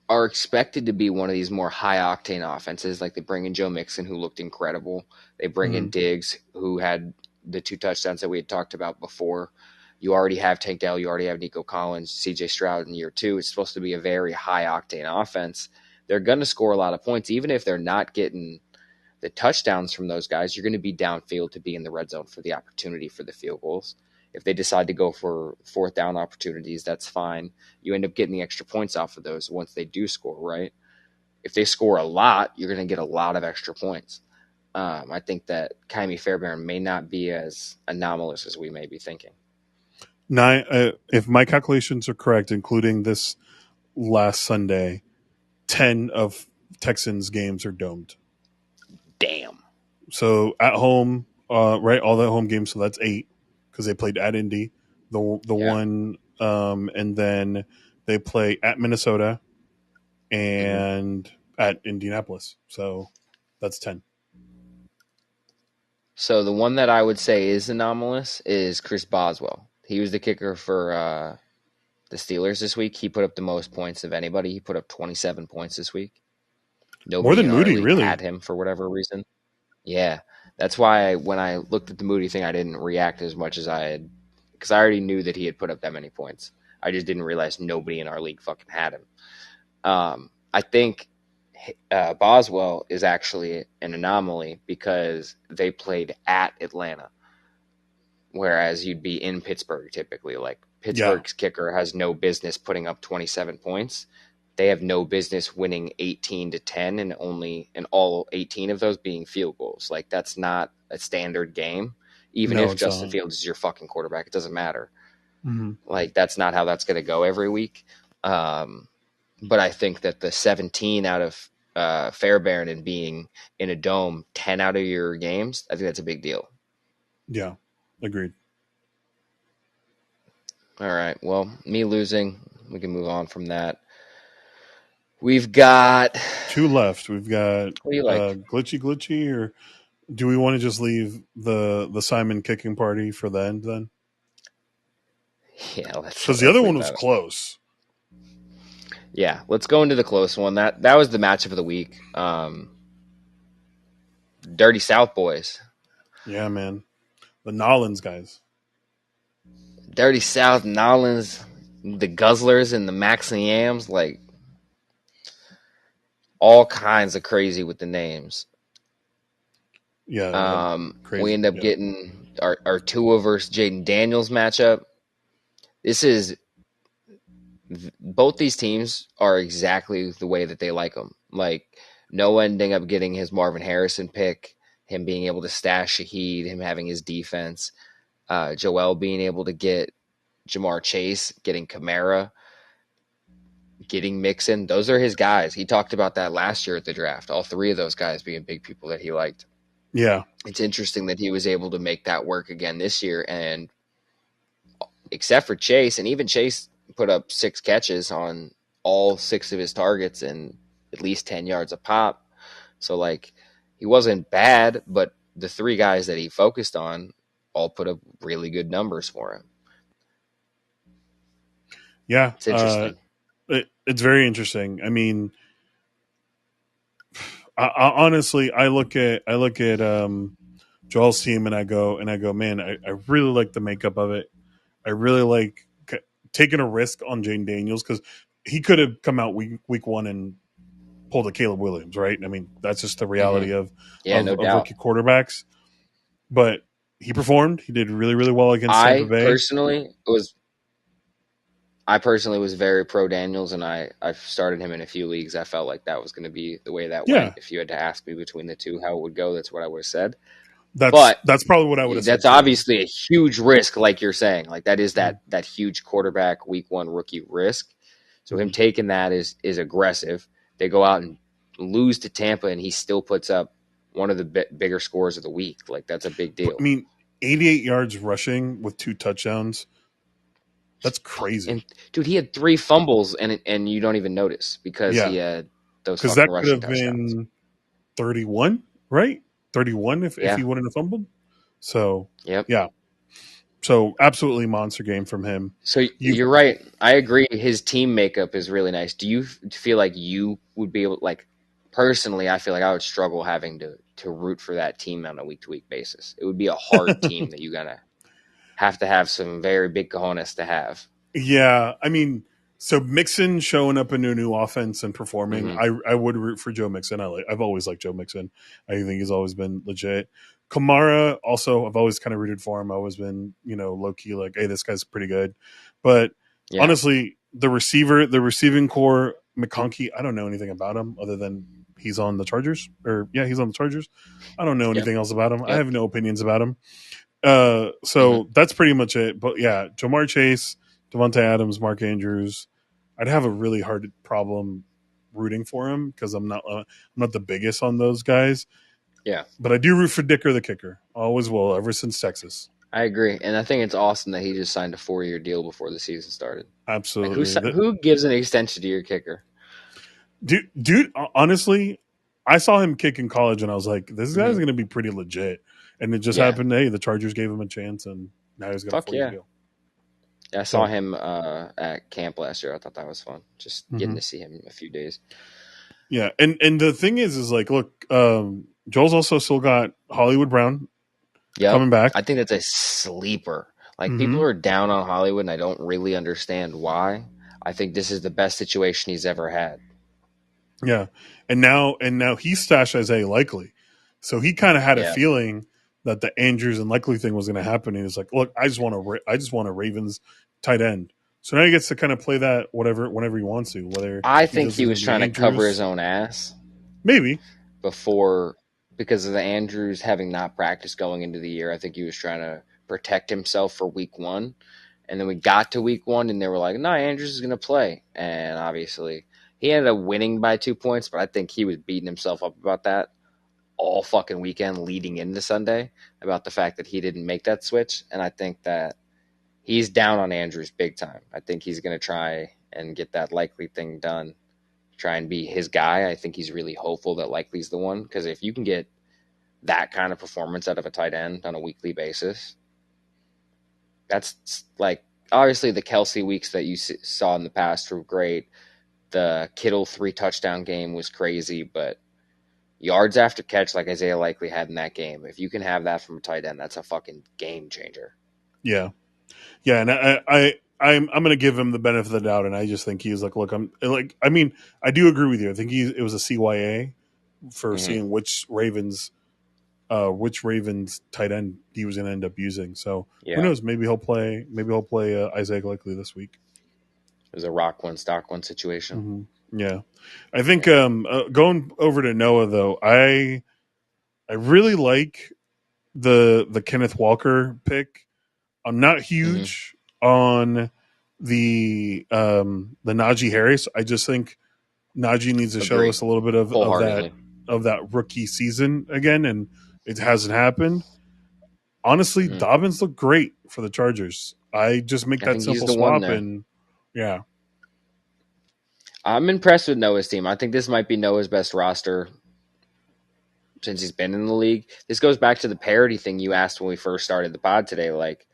are expected to be one of these more high octane offenses. Like they bring in Joe Mixon, who looked incredible. They bring in
Hmm.
Diggs, who had the 2 touchdowns that we had talked about before. You already have Tank Dell, you already have Nico Collins, CJ Stroud in year 2. It's supposed to be a very high octane offense. They're going to score a lot of points, even if they're not getting the touchdowns from those guys. You're going to be downfield to be in the red zone for the opportunity for the field goals. If they decide to go for fourth down opportunities, that's fine. You end up getting the extra points off of those once they do score, right? If they score a lot, you're going to get a lot of extra points. I think that Kami Fairbairn may not be as anomalous as we may be thinking.
Nine, if my calculations are correct, including this last Sunday, 10 of Texans games are domed.
Damn.
So at home, right, all the home games. So that's 8 because they played at Indy, the
Yeah.
one, and then they play at Minnesota
Mm-hmm.
and at Indianapolis. So that's 10.
So the one that I would say is anomalous is Chris Boswell. He was the kicker for the Steelers this week. He put up the most points of anybody. He put up 27 points this week.
More
Nobody
than
in our
Moody,
league
really.
had him for whatever reason. Yeah, that's why when I looked at the Moody thing, I didn't react as much as I had, because I already knew that he had put up that many points. I just didn't realize nobody in our league fucking had him. I think Boswell is actually an anomaly because they played at Atlanta, whereas you'd be in Pittsburgh typically. Like
Yeah.
Pittsburgh's kicker has no business putting up 27 points. They have no business winning 18-10 and all 18 of those being field goals. Like that's not a standard game. even
No,
if
it's
Justin
not.
Fields is your fucking quarterback. It doesn't matter.
Mm-hmm.
Like that's not how that's going to go every week. Um, but I think that the 17 out of Fairbairn and being in a dome 10 out of your games, I think that's a big deal.
Yeah, agreed.
All right. Well, me losing, we can move on from that. We've got.
Two left. We've got
What do you like?
glitchy, or do we want to just leave the Simon kicking party for the end then?
Yeah, let's
Because the
let's
other one
leave
was
that.
close.
Yeah, let's go into the close one. That was the matchup of the week. Dirty South boys,
Yeah, man. The Nollins guys.
Dirty South, Nolans, the Guzzlers, and the Max and Yams. Like all kinds of crazy with the names.
Yeah,
We
crazy.
end up
Yeah,
getting our Tua versus Jaden Daniels matchup. This is both these teams are exactly the way that they like them. Like Noah ending up getting his Marvin Harrison pick, him being able to stash Shaheed, him having his defense, Joel being able to get Jamar Chase, getting Kamara, getting Mixon. Those are his guys. He talked about that last year at the draft. All three of those guys being big people that he liked.
yeah,
It's interesting that he was able to make that work again this year. And except for Chase, and even Chase put up 6 catches on all 6 of his targets and at least 10 yards a pop. So, like, he wasn't bad, but the 3 guys that he focused on all put up really good numbers for him.
yeah.
It's interesting.
It's very interesting. I mean, honestly, I look at Joel's team and I go, man, I really like the makeup of it. I really like taking a risk on Jane Daniels because he could have come out week one and pulled a Caleb Williams, right? I mean, that's just the
Hmm.
reality of
Yeah, no doubt.
rookie quarterbacks. But he performed. He did really, really well against Tampa
I
Bay.
personally was I personally was very pro Daniels, and I've started him in a few leagues. I felt like that was going to be the way that went.
Yeah,
If you had to ask me between the two how it would go, that's what I would have said.
that's
But
that's probably what I would have said
that's
too.
obviously a huge risk, like you're saying. Like that is
Mm-hmm.
that huge quarterback week one rookie risk. So him
Mm-hmm.
taking that is aggressive. They go out and lose to Tampa, and he still puts up one of the bigger scores of the week. Like that's a big
But I
deal.
mean, 88 yards rushing with 2 touchdowns. That's
Fuck. And
crazy.
dude, he had 3 fumbles, and you don't even notice because he
Yeah,
had those
because
fucking
that could
rushing
have
touchdowns.
been 31, right? 31 if
Yeah.
he wouldn't have fumbled. So
Yep.
yeah, so absolutely monster game from him.
So
You
you're right. I agree. His team makeup is really nice. Do you feel like you would be able, like, personally? I feel like I would struggle having to root for that team on a week to week basis. It would be a hard team that you gotta have to have some very big cojones to have.
Yeah, I mean, so Mixon showing up in a new offense and performing,
Hmm.
I would root for Joe Mixon. I've always liked Joe Mixon. I think he's always been legit. Kamara also, I've always kind of rooted for him. I've always been low key like, hey, this guy's pretty good. But
Yeah.
honestly, the receiving core, McConkey, I don't know anything about him other than he's on the Chargers, or yeah, he's on the Chargers. I don't know
Yep.
anything else about him. I
Yep.
have no opinions about him.
Hmm.
So that's pretty much it. But yeah, Jamar Chase, Devontae Adams, Mark Andrews. I'd have a really hard problem rooting for him because I'm not the biggest on those guys.
Yeah.
But I do root for Dicker the kicker. Always will, ever since Texas.
I agree, and I think it's awesome that he just signed a 4-year deal before the season started. Like
Absolutely,
who gives an extension to your kicker?
dude. Honestly, I saw him kick in college, and I was like, this guy's
Hmm.
going to be pretty legit. And it just
Yeah.
happened. Hey, the Chargers gave him a chance, and now he's got a
Fuck
4 year
yeah.
deal.
Yeah, I saw
So.
him at camp last year. I thought that was fun. Just getting
Mhm.
to see him a few days.
Yeah, and the thing is like, look, Joel's also still got Hollywood Brown
Yep.
coming back.
I think that's a sleeper. Like people
Hmm.
are down on Hollywood and I don't really understand why. I think this is the best situation he's ever had.
Yeah, and now he's stashed as a likely, so he kind of had a
Yeah.
feeling that the Andrews and likely thing was going to happen. He was like, look, I just want a Ravens tight end. So now he gets to kind of play that whenever he wants to, whether
I
he
think
does
he
it
was
in the
trying to cover his
Andrews,
own ass
maybe.
before because of the Andrews having not practiced going into the year. I think he was trying to protect himself for week one. And then we got to week one and they were like, no, Andrews is going to play. And obviously he ended up winning by 2 points, but I think he was beating himself up about that all fucking weekend leading into Sunday about the fact that he didn't make that switch. And I think that he's down on Andrews big time. I think he's going to try and get that Likely thing done, try and be his guy. I think he's really hopeful that Likely's the one, because if you can get that kind of performance out of a tight end on a weekly basis, that's like, obviously the Kelsey weeks that you saw in the past were great. The Kittle 3 touchdown game was crazy, but yards after catch like Isaiah Likely had in that game, if you can have that from a tight end, that's a fucking game changer.
Yeah, yeah, and I'm going to give him the benefit of the doubt, and I just think he's like, look, I'm like, I mean, I do agree with you. I think it was a CYA for
Mm-hmm.
seeing which Ravens tight end he was going to end up using. So who
Yeah,
knows? Maybe he'll play. Maybe he'll play Isaac Likely this week.
it was a rock one, stock one situation.
Yeah, I think
Yeah.
going over to Noah though, I really like the Kenneth Walker pick. I'm not
Mm-hmm.
huge on the Najee Harris. I just think Najee needs to show
Agree
us a little bit
wholeheartedly.
of that rookie season again, and it hasn't happened. Honestly,
Mm-hmm.
Dobbins looked great for the Chargers. I just make
I
that
think he's
simple
the one
swap,
there.
and yeah,
I'm impressed with Noah's team. I think this might be Noah's best roster since he's been in the league. This goes back to the parity thing you asked when we first started the pod today. Like,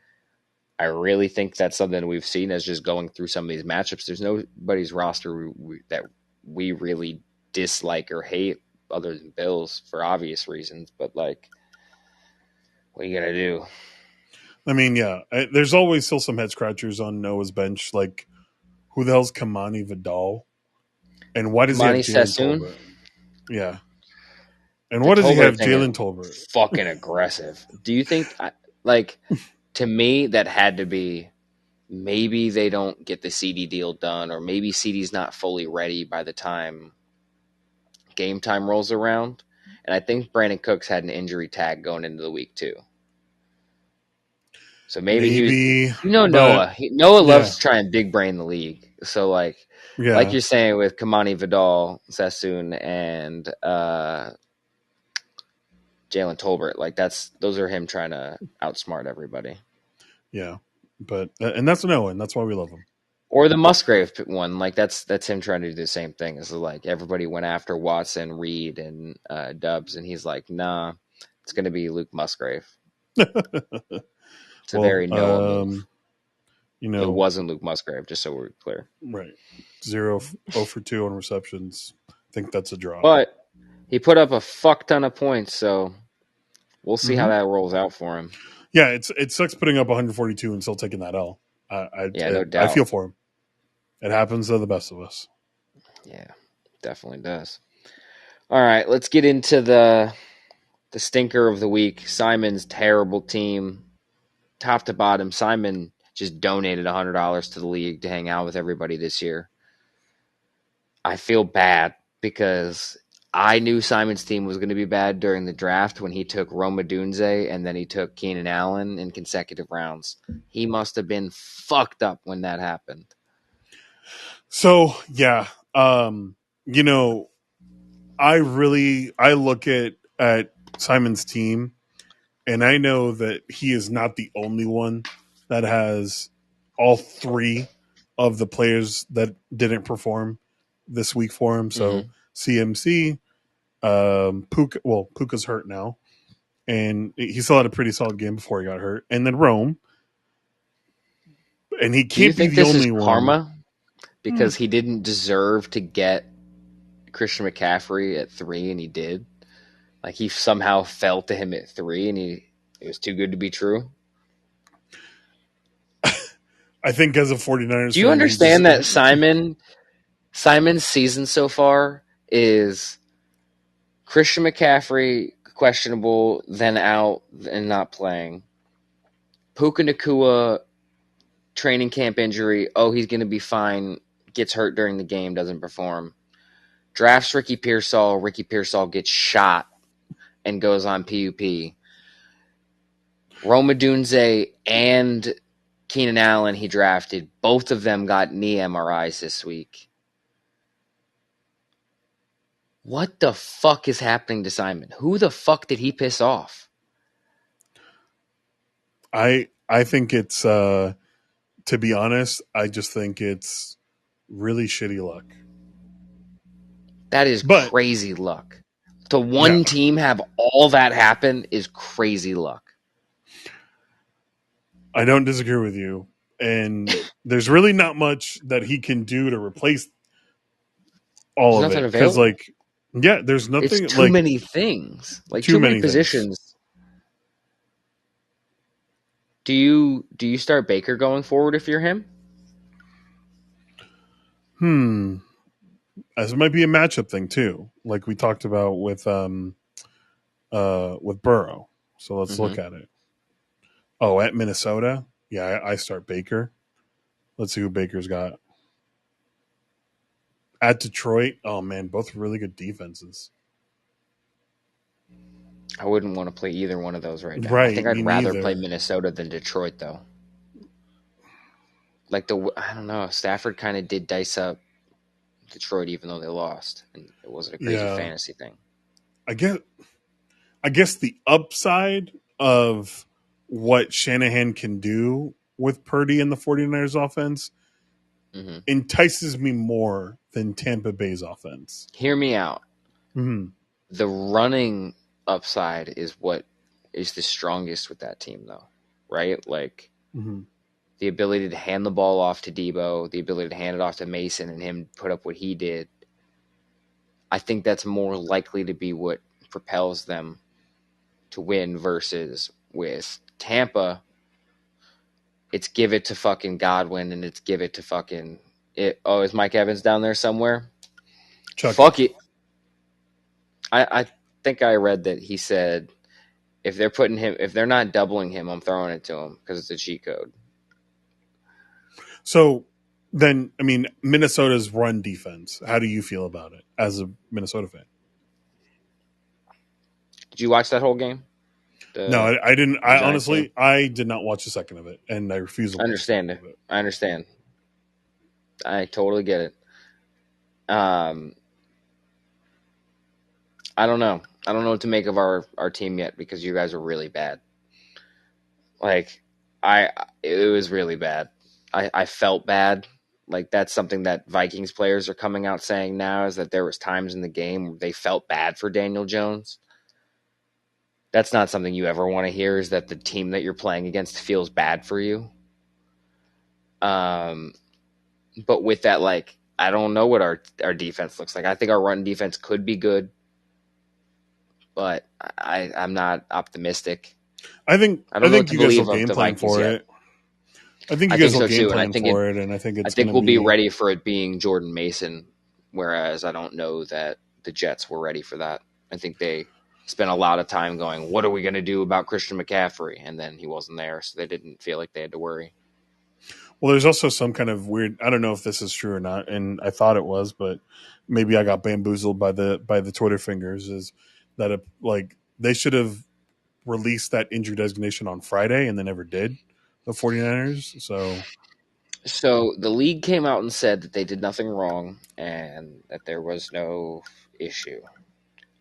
I really think that's something we've seen as just going through some of these matchups. There's nobody's roster that we really dislike or hate other than Bills for obvious reasons. But like, what are you gonna do?
I mean, yeah, there's always still some head scratchers on Noah's bench. Like, who the hell's Kamani Vidal, and why does he have
Kamani
Jalen
Sassoon,
Tolbert? Yeah, and
the
what does he
Tolbert
have
thing is
Jalen Tolbert?
fucking aggressive. Do you think like to me that had to be maybe they don't get the CD deal done, or maybe CD's not fully ready by the time game time rolls around. And I think Brandon Cooks had an injury tag going into the week too. So maybe he was,
Maybe, but
Noah. Noah
yeah,
loves to try and big brain the league. So like
yeah,
you're saying with Kamani Vidal, Sassoon, and Jalen Tolbert, like those are him trying to outsmart everybody.
yeah, but and that's Noah, and that's why we love him.
Or the Musgrave one, like that's him trying to do the same thing. It's like everybody went after Watson, Reed, and Dubs, and he's like, nah, it's going to be Luke Musgrave. It's a
Well,
very Noah move.
you
It
know,
wasn't Luke Musgrave, just so we're clear.
right, 0 for 2 on receptions. I think that's a draw.
But he put up a fuck ton of points, so we'll see how
Mm-hmm.
that rolls out for him.
Yeah, it sucks putting up 142 and still taking that L.
Yeah, no
I
doubt.
feel for him. It happens to the best of us.
Yeah, definitely does. All right, let's get into the stinker of the week. Simon's terrible team, top to bottom. Simon just donated $100 to the league to hang out with everybody this year. I feel bad because I knew Simon's team was going to be bad during the draft when he took Roma Dunze and then he took Keenan Allen in consecutive rounds. He must have been fucked up when that happened.
So yeah, you know, I look at Simon's team, and I know that he is not the only one that has all three of the players that didn't perform this week for him. So
Mm-hmm.
CMC, Puka's hurt now, and he still had a pretty solid game before he got hurt, and then Rome, and he
Do you
can't be
think
the
this is
only one.
karma because he didn't deserve to get Christian McCaffrey at 3 and he did? Like he somehow fell to him at 3 and it was too good to be true.
I think as a 49ers
Do you
fan,
understand that Simon's season so far is Christian McCaffrey questionable, then out and not playing. Puka Nakua training camp injury. Oh, he's going to be fine. Gets hurt during the game, doesn't perform. Drafts Ricky Pearsall. Ricky Pearsall gets shot and goes on PUP. Rome Odunze and Keenan Allen he drafted. Both of them got knee MRIs this week. What the fuck is happening to Simon? Who the fuck did he piss off?
I think it's to be honest, I just think it's really shitty luck.
That is
But
crazy luck. To
yeah,
one team have all that happen is crazy luck.
I don't disagree with you. And there's really not much that he can do to replace
There's
all of
nothing
it. Cause
available.
like, yeah, there's
It's
nothing
too
like
many things. Like
too
too many
many things.
positions. Do you start Baker going forward if you're him?
Hmm. As it might be a matchup thing too, like we talked about with Burrow. So let's
Mm-hmm.
look at it. Oh, at Minnesota? Yeah, I start Baker. Let's see who Baker's got. At Detroit, oh man, both really good defenses.
I wouldn't want to play either one of those right now. I
Right,
think I'd
me
rather play
neither.
Minnesota than Detroit, though. Like I don't know. Stafford kind of did dice up Detroit, even though they lost, and it wasn't a crazy
Yeah,
fantasy thing.
I get. I guess the upside of what Shanahan can do with Purdy in the 49ers offense
Mm-hmm.
entices me more than Tampa Bay's offense.
Hear me out.
Mm-hmm.
The running upside is what is the strongest with that team, though, right? Like
Mm-hmm.
the ability to hand the ball off to Debo, the ability to hand it off to Mason, and him put up what he did. I think that's more likely to be what propels them to win versus with Tampa. It's give it to fucking Godwin and it's give it to fucking it. Oh, is Mike Evans down there somewhere?
Chuck it.
Fuck it. I think I read that he said if they're not doubling him, I'm throwing it to him because it's a cheat code.
So then, I mean, Minnesota's run defense. How do you feel about it as a Minnesota fan?
Did you watch that whole game?
No,
The
I didn't.
the
I
Giants game.
honestly, I did not watch a second of it, and I refuse to
I
watch a second
understand it.
of it.
I understand. I totally get it. Um, I don't know. I don't know what to make of our team yet because you guys are really bad. Like I it was really bad. I felt bad. Like that's something that Vikings players are coming out saying now is that there was times in the game where they felt bad for Daniel Jones. That's not something you ever want to hear is that the team that you're playing against feels bad for you. Um but with that like I don't know what our defense looks like. I think our run defense could be good, but I'm not optimistic.
I think
I
I
don't know what
think
to
you guys will
believe of
game
the
plan
Vikings
for
yet.
it. I think
I
you guys
think
will
so
game
too, and
plan for it, and I think
I
it's going
think
to
we'll be
be
ready for it being Jordan Mason, whereas I don't know that the Jets were ready for that. I think they spent a lot of time going, "What are we going to do about Christian McCaffrey?" And then he wasn't there, so they didn't feel like they had to worry.
well. There's also some kind of weird. I don't know if this is true or not, and I thought it was, but maybe I got bamboozled by the Twitter fingers. Is that like they should have released that injury designation on Friday, and they never did. The 49ers. So
So the league came out and said that they did nothing wrong and that there was no issue.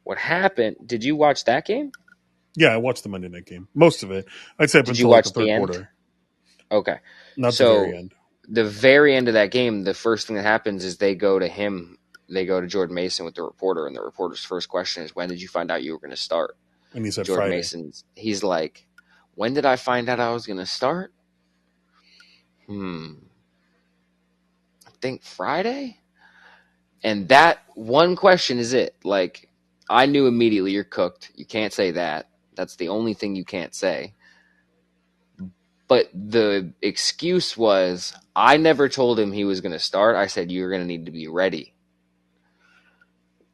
What happened? Did you watch that game?
yeah, I watched the Monday night game, most of it. I'd say up
Did you
until like the
watch the
third
end?
quarter,
Okay.
not the very
So
end.
the very end of that game, the first thing that happens is they go to him. They go to Jordan Mason with the reporter, and the reporter's first question is, "When did you find out you were going to start?"
And he said
Jordan
Friday.
He's like, "When did I find out I was going to start? I think Friday." And that one question is it. Like, I knew immediately you're cooked. You can't say that. That's the only thing you can't say. But the excuse was, I never told him he was going to start. I said, you're going to need to be ready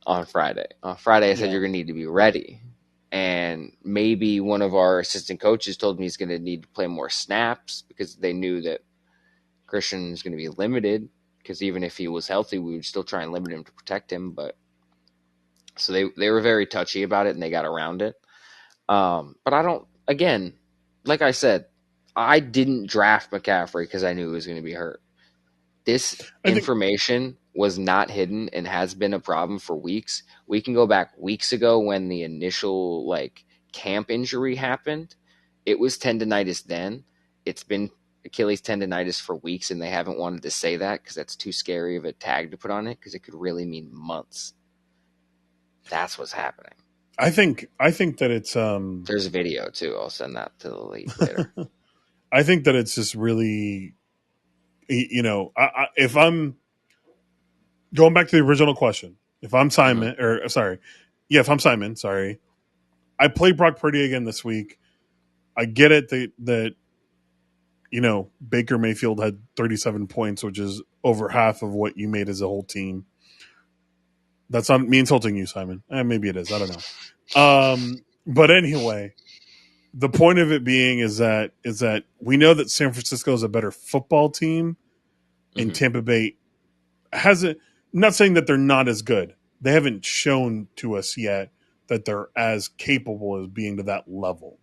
on Friday. On Friday, I said,
Yeah.
you're going to need to be ready. And maybe one of our assistant coaches told me he's going to need to play more snaps because they knew that Christian is going to be limited. Because even if he was healthy, we would still try and limit him to protect him. But So they were very touchy about it and they got around it. But I don't. Again, like I said, I didn't draft McCaffrey because I knew he was going to be hurt. This
I think
information was not hidden and has been a problem for weeks. We can go back weeks ago when the initial like camp injury happened. It was tendonitis then. It's been Achilles tendonitis for weeks, and they haven't wanted to say that because that's too scary of a tag to put on it because it could really mean months. That's what's happening.
I think that it's
There's a video too. I'll send that to the league later.
I think that it's just really, if I'm going back to the original question, if I'm
Hmm.
Simon, or sorry, yeah, if I'm Simon, sorry, I play Brock Purdy again this week. I get it that Baker Mayfield had 37 points, which is over half of what you made as a whole team. That's not me insulting you, Simon. Maybe it is. I don't know. But anyway, the point of it being is that we know that San Francisco is a better football team, and
Hmm.
Tampa Bay hasn't. Not saying that they're not as good. They haven't shown to us yet that they're as capable as being to that level.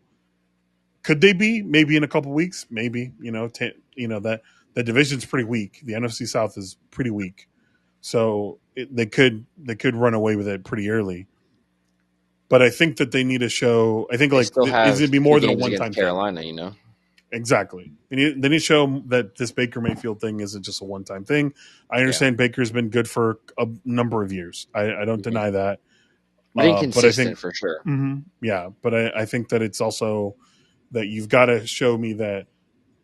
Could they be? Maybe in a couple weeks. Maybe that division's pretty weak. The NFC South is pretty weak, so they could run away with it pretty early. But I think that they need to show. I think
They
like
still
is
have
it be
two
more than a
games
one
against
time thing?
Carolina.
Exactly. They need to show that this Baker Mayfield thing isn't just a one time thing. I
Yeah.
understand Baker's been good for a number of years. I don't
Hmm.
deny that.
But
But I think,
inconsistent for sure.
yeah. But I think that it's also that you've got to show me that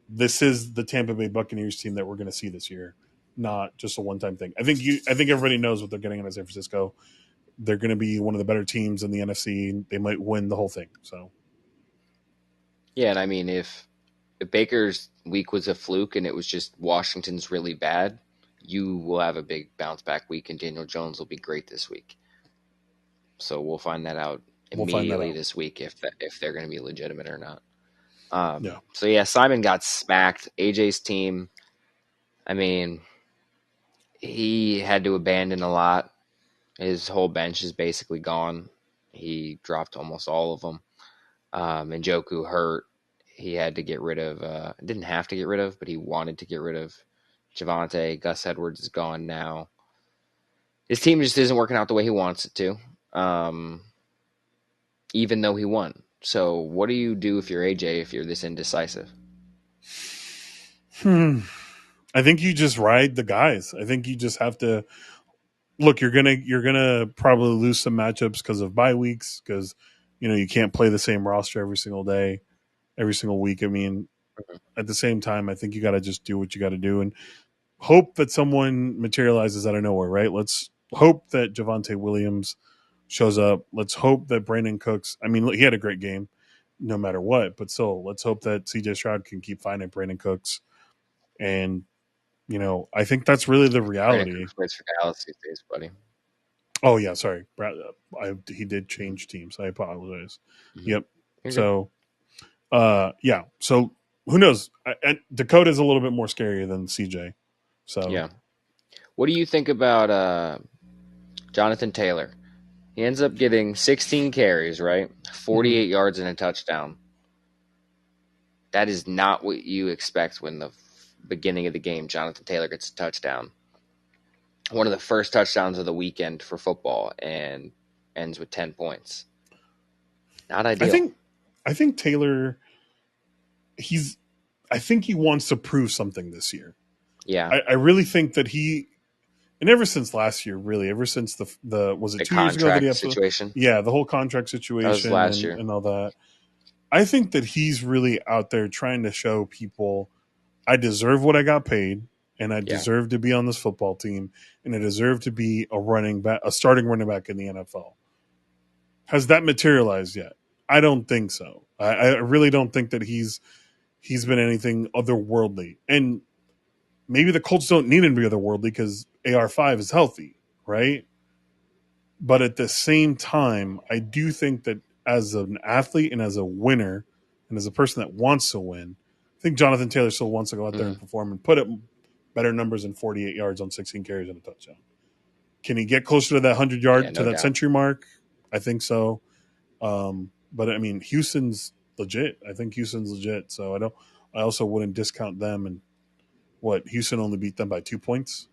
this is the Tampa Bay Buccaneers team that we're going to see this year, not just a one time thing. I think everybody knows what they're getting out of San Francisco. They're going to be one of the better teams in the NFC. They might win the whole thing. So
Yeah, and I mean, if Baker's week was a fluke and it was just Washington's really bad, you will have a big bounce back week, and Daniel Jones will be great this week. So we'll find that out
we'll find that
immediately
out.
this week if they're going to be legitimate or not.
Yeah.
So yeah, Simon got smacked. AJ's team. I mean, he had to abandon a lot. His whole bench is basically gone. He dropped almost all of them. And Njoku hurt. He had to get rid of, didn't have to get rid of, but he wanted to get rid of Javante. Gus Edwards is gone now. His team just isn't working out the way he wants it to, um, even though he won. So, what do you do if you're AJ if you're this indecisive?
Hmm. I think you just ride the guys. I think you just have to look. You're gonna probably lose some matchups because of bye weeks because you can't play the same roster every single day, every single week. I mean, at the same time, I think you got to just do what you got to do and hope that someone materializes out of nowhere. Right? Let's hope that Javante Williams shows up. Let's hope that Brandon Cooks. I mean, he had a great game, no matter what. But still, let's hope that CJ Stroud can keep finding Brandon Cooks and I think that's really the
Brandon
reality.
Cooks plays for Dallas these days, buddy.
Oh yeah, sorry, he did change teams. I apologize.
Mm-hmm.
Yep.
You're good.
So, yeah. So who knows? Dakota's a little bit more scary than CJ. So,
Yeah. What do you think about Jonathan Taylor? He ends up getting 16 carries, right?
mhm.
48 yards and a touchdown. That is not what you expect when the beginning of the game Jonathan Taylor gets a touchdown. One of the first touchdowns of the weekend for football and ends with 10 points. Not
I
ideal.
think I think Taylor. He's. I think he wants to prove something this year.
Yeah.
I really think that and ever since last year, really, ever since the was it
The
2 years ago that he
contract
had to,
situation.
yeah, the whole contract
That was
situation
last
and
year.
and all that. I think that he's really out there trying to show people I deserve what I got paid, and I
Yeah.
deserve to be on this football team, and I deserve to be a starting running back in the NFL. Has that materialized yet? I don't think so. I really don't think that he's been anything otherworldly. And maybe the Colts don't need him to be otherworldly because AR5 is healthy, right? But at the same time, I do think that as an athlete and as a winner and as a person that wants to win, I think Jonathan Taylor still wants to go out there and
Hmm.
perform and put up better numbers than 48 yards on 16 carries and a touchdown. Can he get closer to that 100
Yeah,
yard to
no
that
doubt.
century mark? I think so. But I mean, Houston's legit. I think Houston's legit. So I don't. I also wouldn't discount them. And what Houston only beat them by 2 points.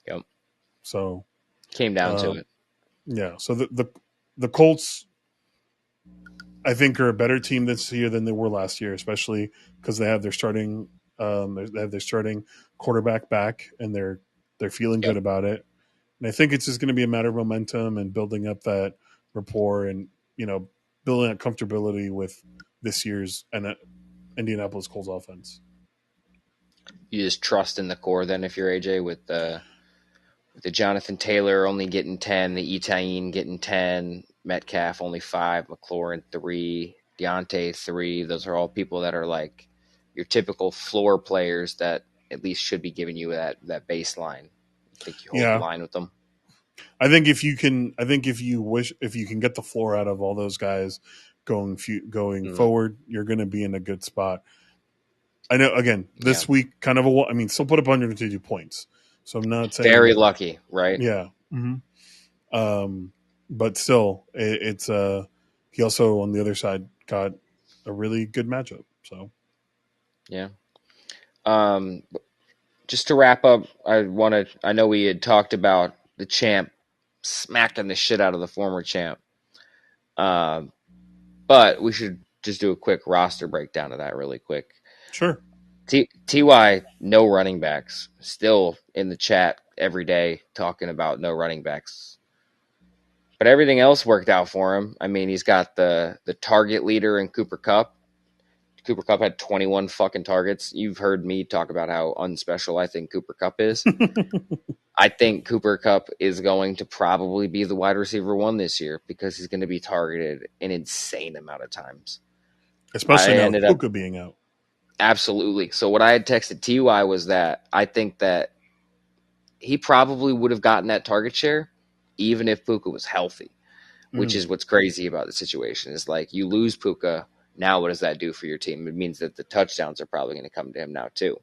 Yep.
So
Came down to
um,
it.
yeah. So the Colts, I think, are a better team this year than they were last year, especially because they have their starting they have their starting quarterback back, and they're feeling good
Yep.
about it. And I think it's just going to be a matter of momentum and building up that rapport, and building that comfortability with this year's and Indianapolis Colts offense.
You just trust in the core then if you're AJ with the Jonathan Taylor only getting 10, the Etienne getting 10, Metcalf only 5, McLaurin 3, Deontay 3. Those are all people that are like your typical floor players that at least should be giving you that baseline. You think you hold the
Yeah,
line with them?
I think if you can get the floor out of all those guys going
Mm,
forward, you're going to be in a good spot. I know. Again,
yeah.
this week, kind of I mean, still put up 152 points. So I'm not
Very
saying,
lucky, right?
yeah. Um, but still, it's he also on the other side got a really good matchup. So
Yeah. Um, just to wrap up, I know we had talked about the champ smacking the shit out of the former champ. Um, but we should just do a quick roster breakdown of that really quick.
sure.
Ty, no running backs. Still in the chat every day talking about no running backs. But everything else worked out for him. I mean, he's got the target leader in Cooper Cup. Cooper Cup had 21 fucking targets. You've heard me talk about how unspecial I think Cooper Cup is. I think Cooper Cup is going to probably be the wide receiver one this year because he's going to be targeted an insane amount of times. I
Especially now with
ended up
Puka being out.
absolutely. So what I had texted Ty was that I think that he probably would have gotten that target share even if Puka was healthy, which
Mm.
is what's crazy about the situation. Is like you lose Puka, now what does that do for your team? It means that the touchdowns are probably going to come to him now too.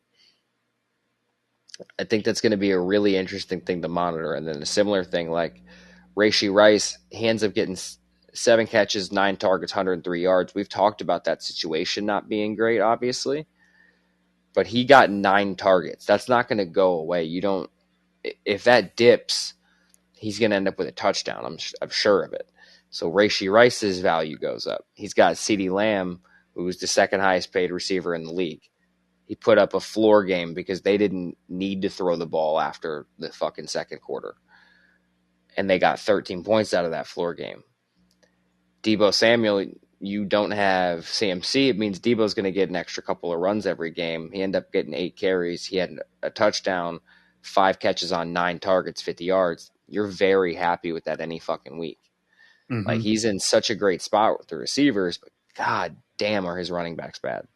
I think that's going to be a really interesting thing to monitor. And then a similar thing like Rashee Rice, he ends up getting 7 catches, 9 targets, 103 yards. We've talked about that situation not being great, obviously, but he got 9 targets. That's not going to go away. You don't, if that dips, he's going to end up with a touchdown. I'm sure of it. So Rashee Rice's value goes up. He's got CeeDee Lamb, who's the second highest paid receiver in the league. He put up a floor game because they didn't need to throw the ball after the fucking second quarter. And they got 13 points out of that floor game. Debo Samuel, you don't have CMC. It means Debo's going to get an extra couple of runs every game. He ended up getting 8 carries. He had a touchdown, 5 catches on 9 targets, 50 yards. You're very happy with that any fucking week. Like
Hmm.
he's in such a great spot with the receivers, but god damn are his running backs bad.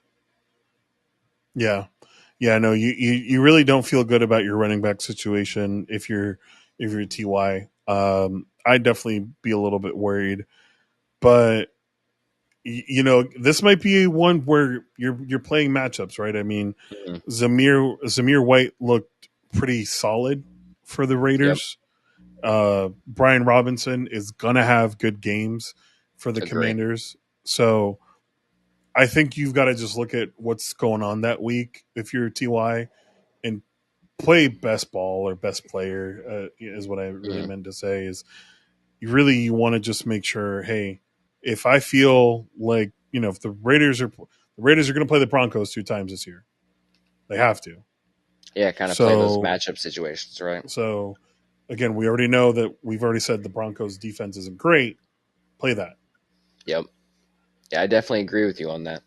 Yeah, yeah. No, you really don't feel good about your running back situation if you're Ty. I'd definitely be a little bit worried, but this might be one where you're playing matchups, right? I mean,
Mm-hmm.
Zamir White looked pretty solid for the
Yep,
Raiders. Brian Robinson is gonna have good games for the
agree.
Commanders, so I think you've got to just look at what's going on that week if you're Ty and play best ball or best player is what I really
Mm-hmm.
meant to say. Is you want to just make sure, hey, if I feel like if the Raiders are going to play the Broncos 2 times this year, they have to.
Yeah, kind of play those
So
matchup situations, right?
so again, we already know that we've already said the Broncos defense isn't great. Play that.
Yep. Yeah, I definitely agree with you on that.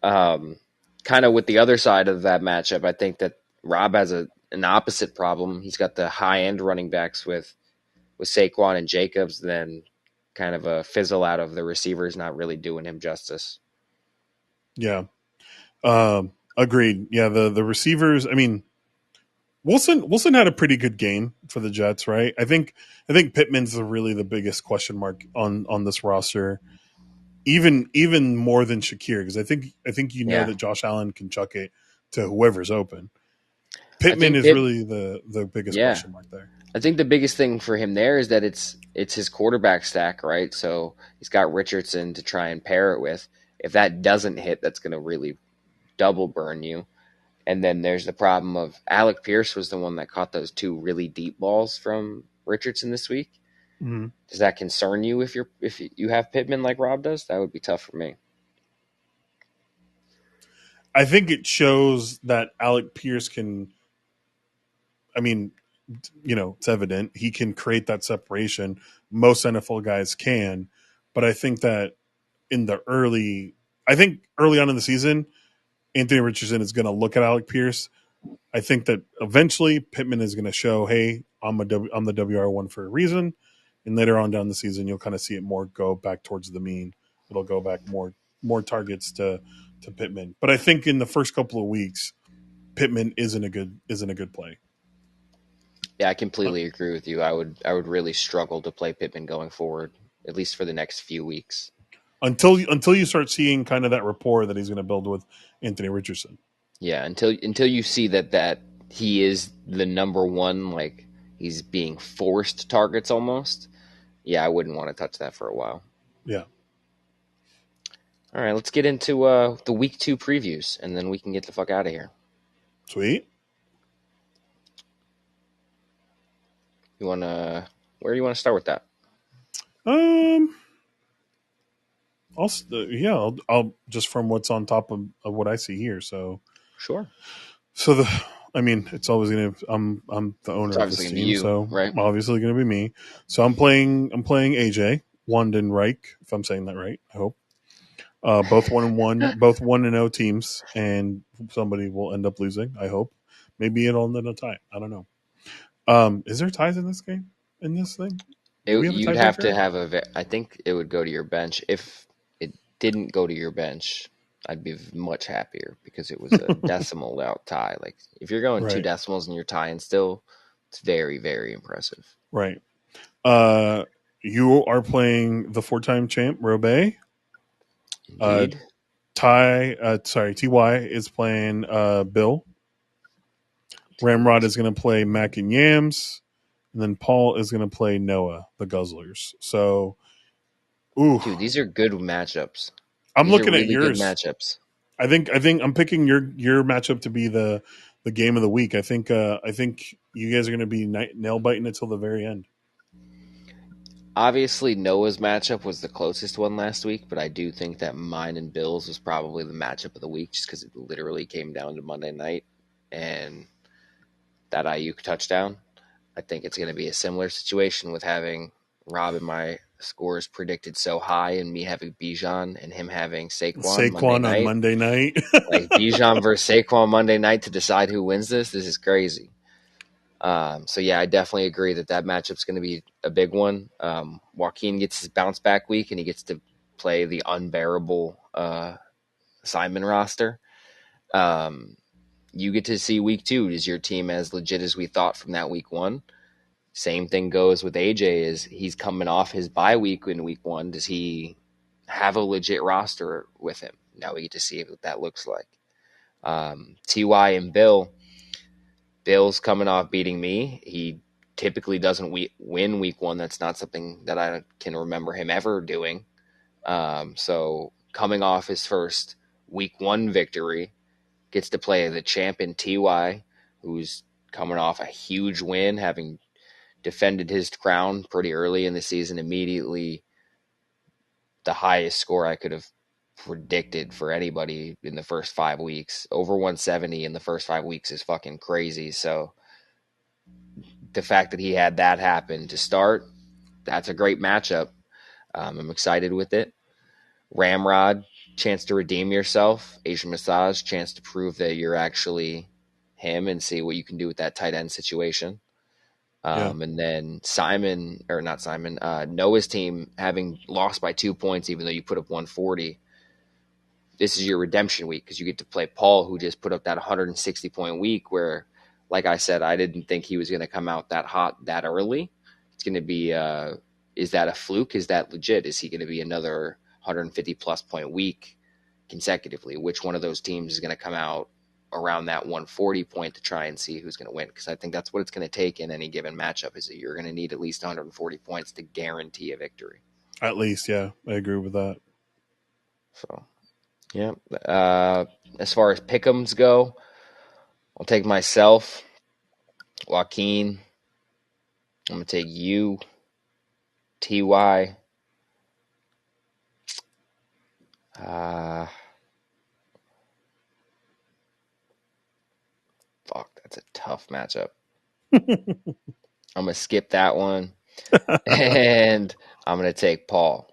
Um, Kind of with the other side of that matchup, I think that Rob has an opposite problem. He's got the high end running backs with Saquon and Jacobs, then kind of a fizzle out of the receivers, not really doing him justice.
Yeah. Agreed. Yeah, the receivers, I mean, Wilson had a pretty good game for the Jets, right? I think Pittman's really the biggest question mark on this roster, even more than Shakir, because I think
Yeah,
that Josh Allen can chuck it to whoever's open.
I
Pittman
think
is
Pitt.
really the biggest
Yeah,
question mark there.
I think the biggest thing for him there is that it's his quarterback stack, right? So he's got Richardson to try and pair it with. If that doesn't hit, that's going to really double burn you. And then there's the problem of Alec Pierce was the one that caught those two really deep balls from Richardson this week.
Mm-hmm.
Does that concern you if you have Pittman like Rob does? That would be tough for me.
I think it shows that Alec Pierce can. I mean, it's evident he can create that separation. Most NFL guys can, but I think that in the early on in the season, Anthony Richardson is going to look at Alec Pierce. I think that eventually Pittman is going to show, hey, I'm the WR1 for a reason, and later on down the season, you'll kind of see it more go back towards the mean. It'll go back more targets to Pittman. But I think in the first couple of weeks, Pittman isn't a good play.
Yeah, I
Uh,
completely agree with you. I would really struggle to play Pittman going forward, at least for the next few weeks.
until you start seeing kind of that rapport that he's going to build with Anthony Richardson.
Yeah, until you see that he is the number one, like he's being forced targets almost. Yeah, I wouldn't want to touch that for a while.
Yeah,
All right, let's get into the week 2 previews, and then we can get the fuck out of here.
sweet.
You wanna Where do you want to start with that?
Um, I'll just from what's on top of what I see here.
Sure.
So I mean, it's always gonna. I'm the
It's
owner of
obviously
this
gonna be
team,
you,
so
right?
obviously gonna be me. So I'm playing AJ Wandenreich, if I'm saying that right. I hope. Both 1-1, both 1-0 teams, and somebody will end up losing. I hope. Maybe it'll end in a tie. I don't know. Is there ties in this game? In this thing? Do we have a
You'd have to
tiebreaker?
have I think it would go to your bench. If it didn't go to your bench, I'd be much happier because it was a decimal out tie. Like if you're going two
Right.
decimals and you're tying still, it's very, very impressive.
Right. Uh, you are playing the four-time champ, Robe. Uh,
Indeed.
Ty is playing Bill. Ramrod is going to play Mac and Yams, and then Paul is going to play Noah, the Guzzlers. So, ooh,
Dude, these are good matchups.
I'm
These are
looking at
really good
yours.
matchups.
I think I'm picking your matchup to be the game of the week. I think you guys are going to be nail biting it till the very end.
Obviously, Noah's matchup was the closest one last week, but I do think that mine and Bill's was probably the matchup of the week just because it literally came down to Monday night and that Ayuk touchdown. I think it's going to be a similar situation with having Rob and my scores predicted so high and me having Bijan and him having Saquon Monday
Saquon on
night.
Monday night.
Like Bijan versus Saquon Monday night to decide who wins this. This is crazy. So yeah, I definitely agree that matchup's going to be a big one. Joaquin gets his bounce back week and he gets to play the unbearable Simon roster. Um, you get to see week 2. Is your team as legit as we thought from that week 1? Same thing goes with AJ. Is he's coming off his bye week in week 1? Does he have a legit roster with him? Now we get to see what that looks like. Ty and Bill. Bill's coming off beating me. He typically doesn't win week 1. That's not something that I can remember him ever doing. So coming off his first week 1 victory, gets to play the champ in Ty, who's coming off a huge win, having defended his crown pretty early in the season, immediately the highest score I could have predicted for anybody in the first 5 weeks. Over 170 in the first 5 weeks is fucking crazy. So the fact that he had that happen to start, that's a great matchup. I'm excited with it. Ramrod, chance to redeem yourself. Asian Massage, chance to prove that you're actually him and see what you can do with that tight end situation.
Yeah.
And then Simon, or not Simon, Noah's team having lost by 2 points, even though you put up 140. This is your redemption week because you get to play Paul, who just put up that 160-point week where, like I said, I didn't think he was going to come out that hot that early. It's going to be, is that a fluke? Is that legit? Is he going to be another 150-plus point week consecutively? Which one of those teams is going to come out around that 140 point to try and see who's going to win, because I think that's what it's going to take in any given matchup. Is that you're going to need at least 140 points to guarantee a victory.
At least, yeah, I agree with that.
So, yeah. As far as pick'ems go, I'll take myself, Joaquin. I'm going to take you, Ty. Fuck, that's a tough matchup. I'm going to skip that one. And I'm going to take Paul.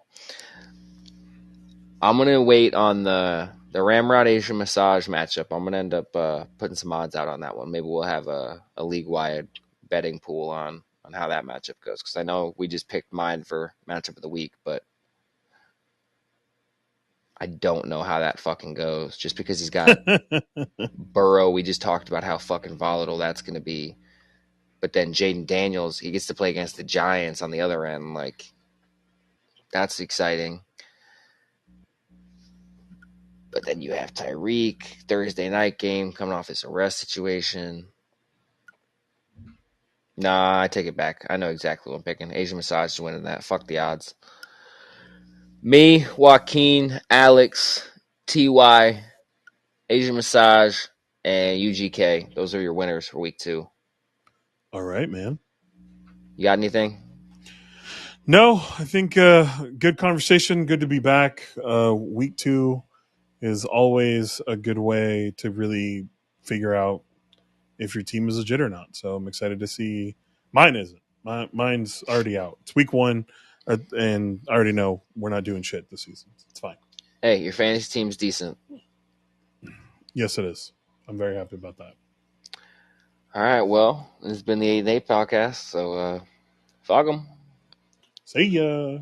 I'm going to wait on the Ramrod Asian Massage matchup. I'm going to end up putting some odds out on that one. Maybe we'll have a league-wide betting pool on how that matchup goes, because I know we just picked mine for matchup of the week, but I don't know how that fucking goes. Just because he's got Burrow, we just talked about how fucking volatile that's going to be. But then Jaden Daniels, he gets to play against the Giants on the other end. Like, that's exciting. But then you have Tyreek, Thursday night game, coming off this arrest situation. Nah, I take it back. I know exactly what I'm picking. Asian Massage is winning that. Fuck the odds. Me, Joaquin, Alex, TY, Asian Massage, and UGK. Those are your winners for week 2.
All right, man.
You got anything?
No, I think good conversation. Good to be back. Week 2 is always a good way to really figure out if your team is legit or not. So I'm excited to see. Mine isn't. Mine's already out. It's week 1, and I already know we're not doing shit this season. It's fine.
Hey, your fantasy team's decent.
Yes, it is. I'm very happy about that.
All right, well, this has been the 8 and 8 podcast, so fuck them.
See ya.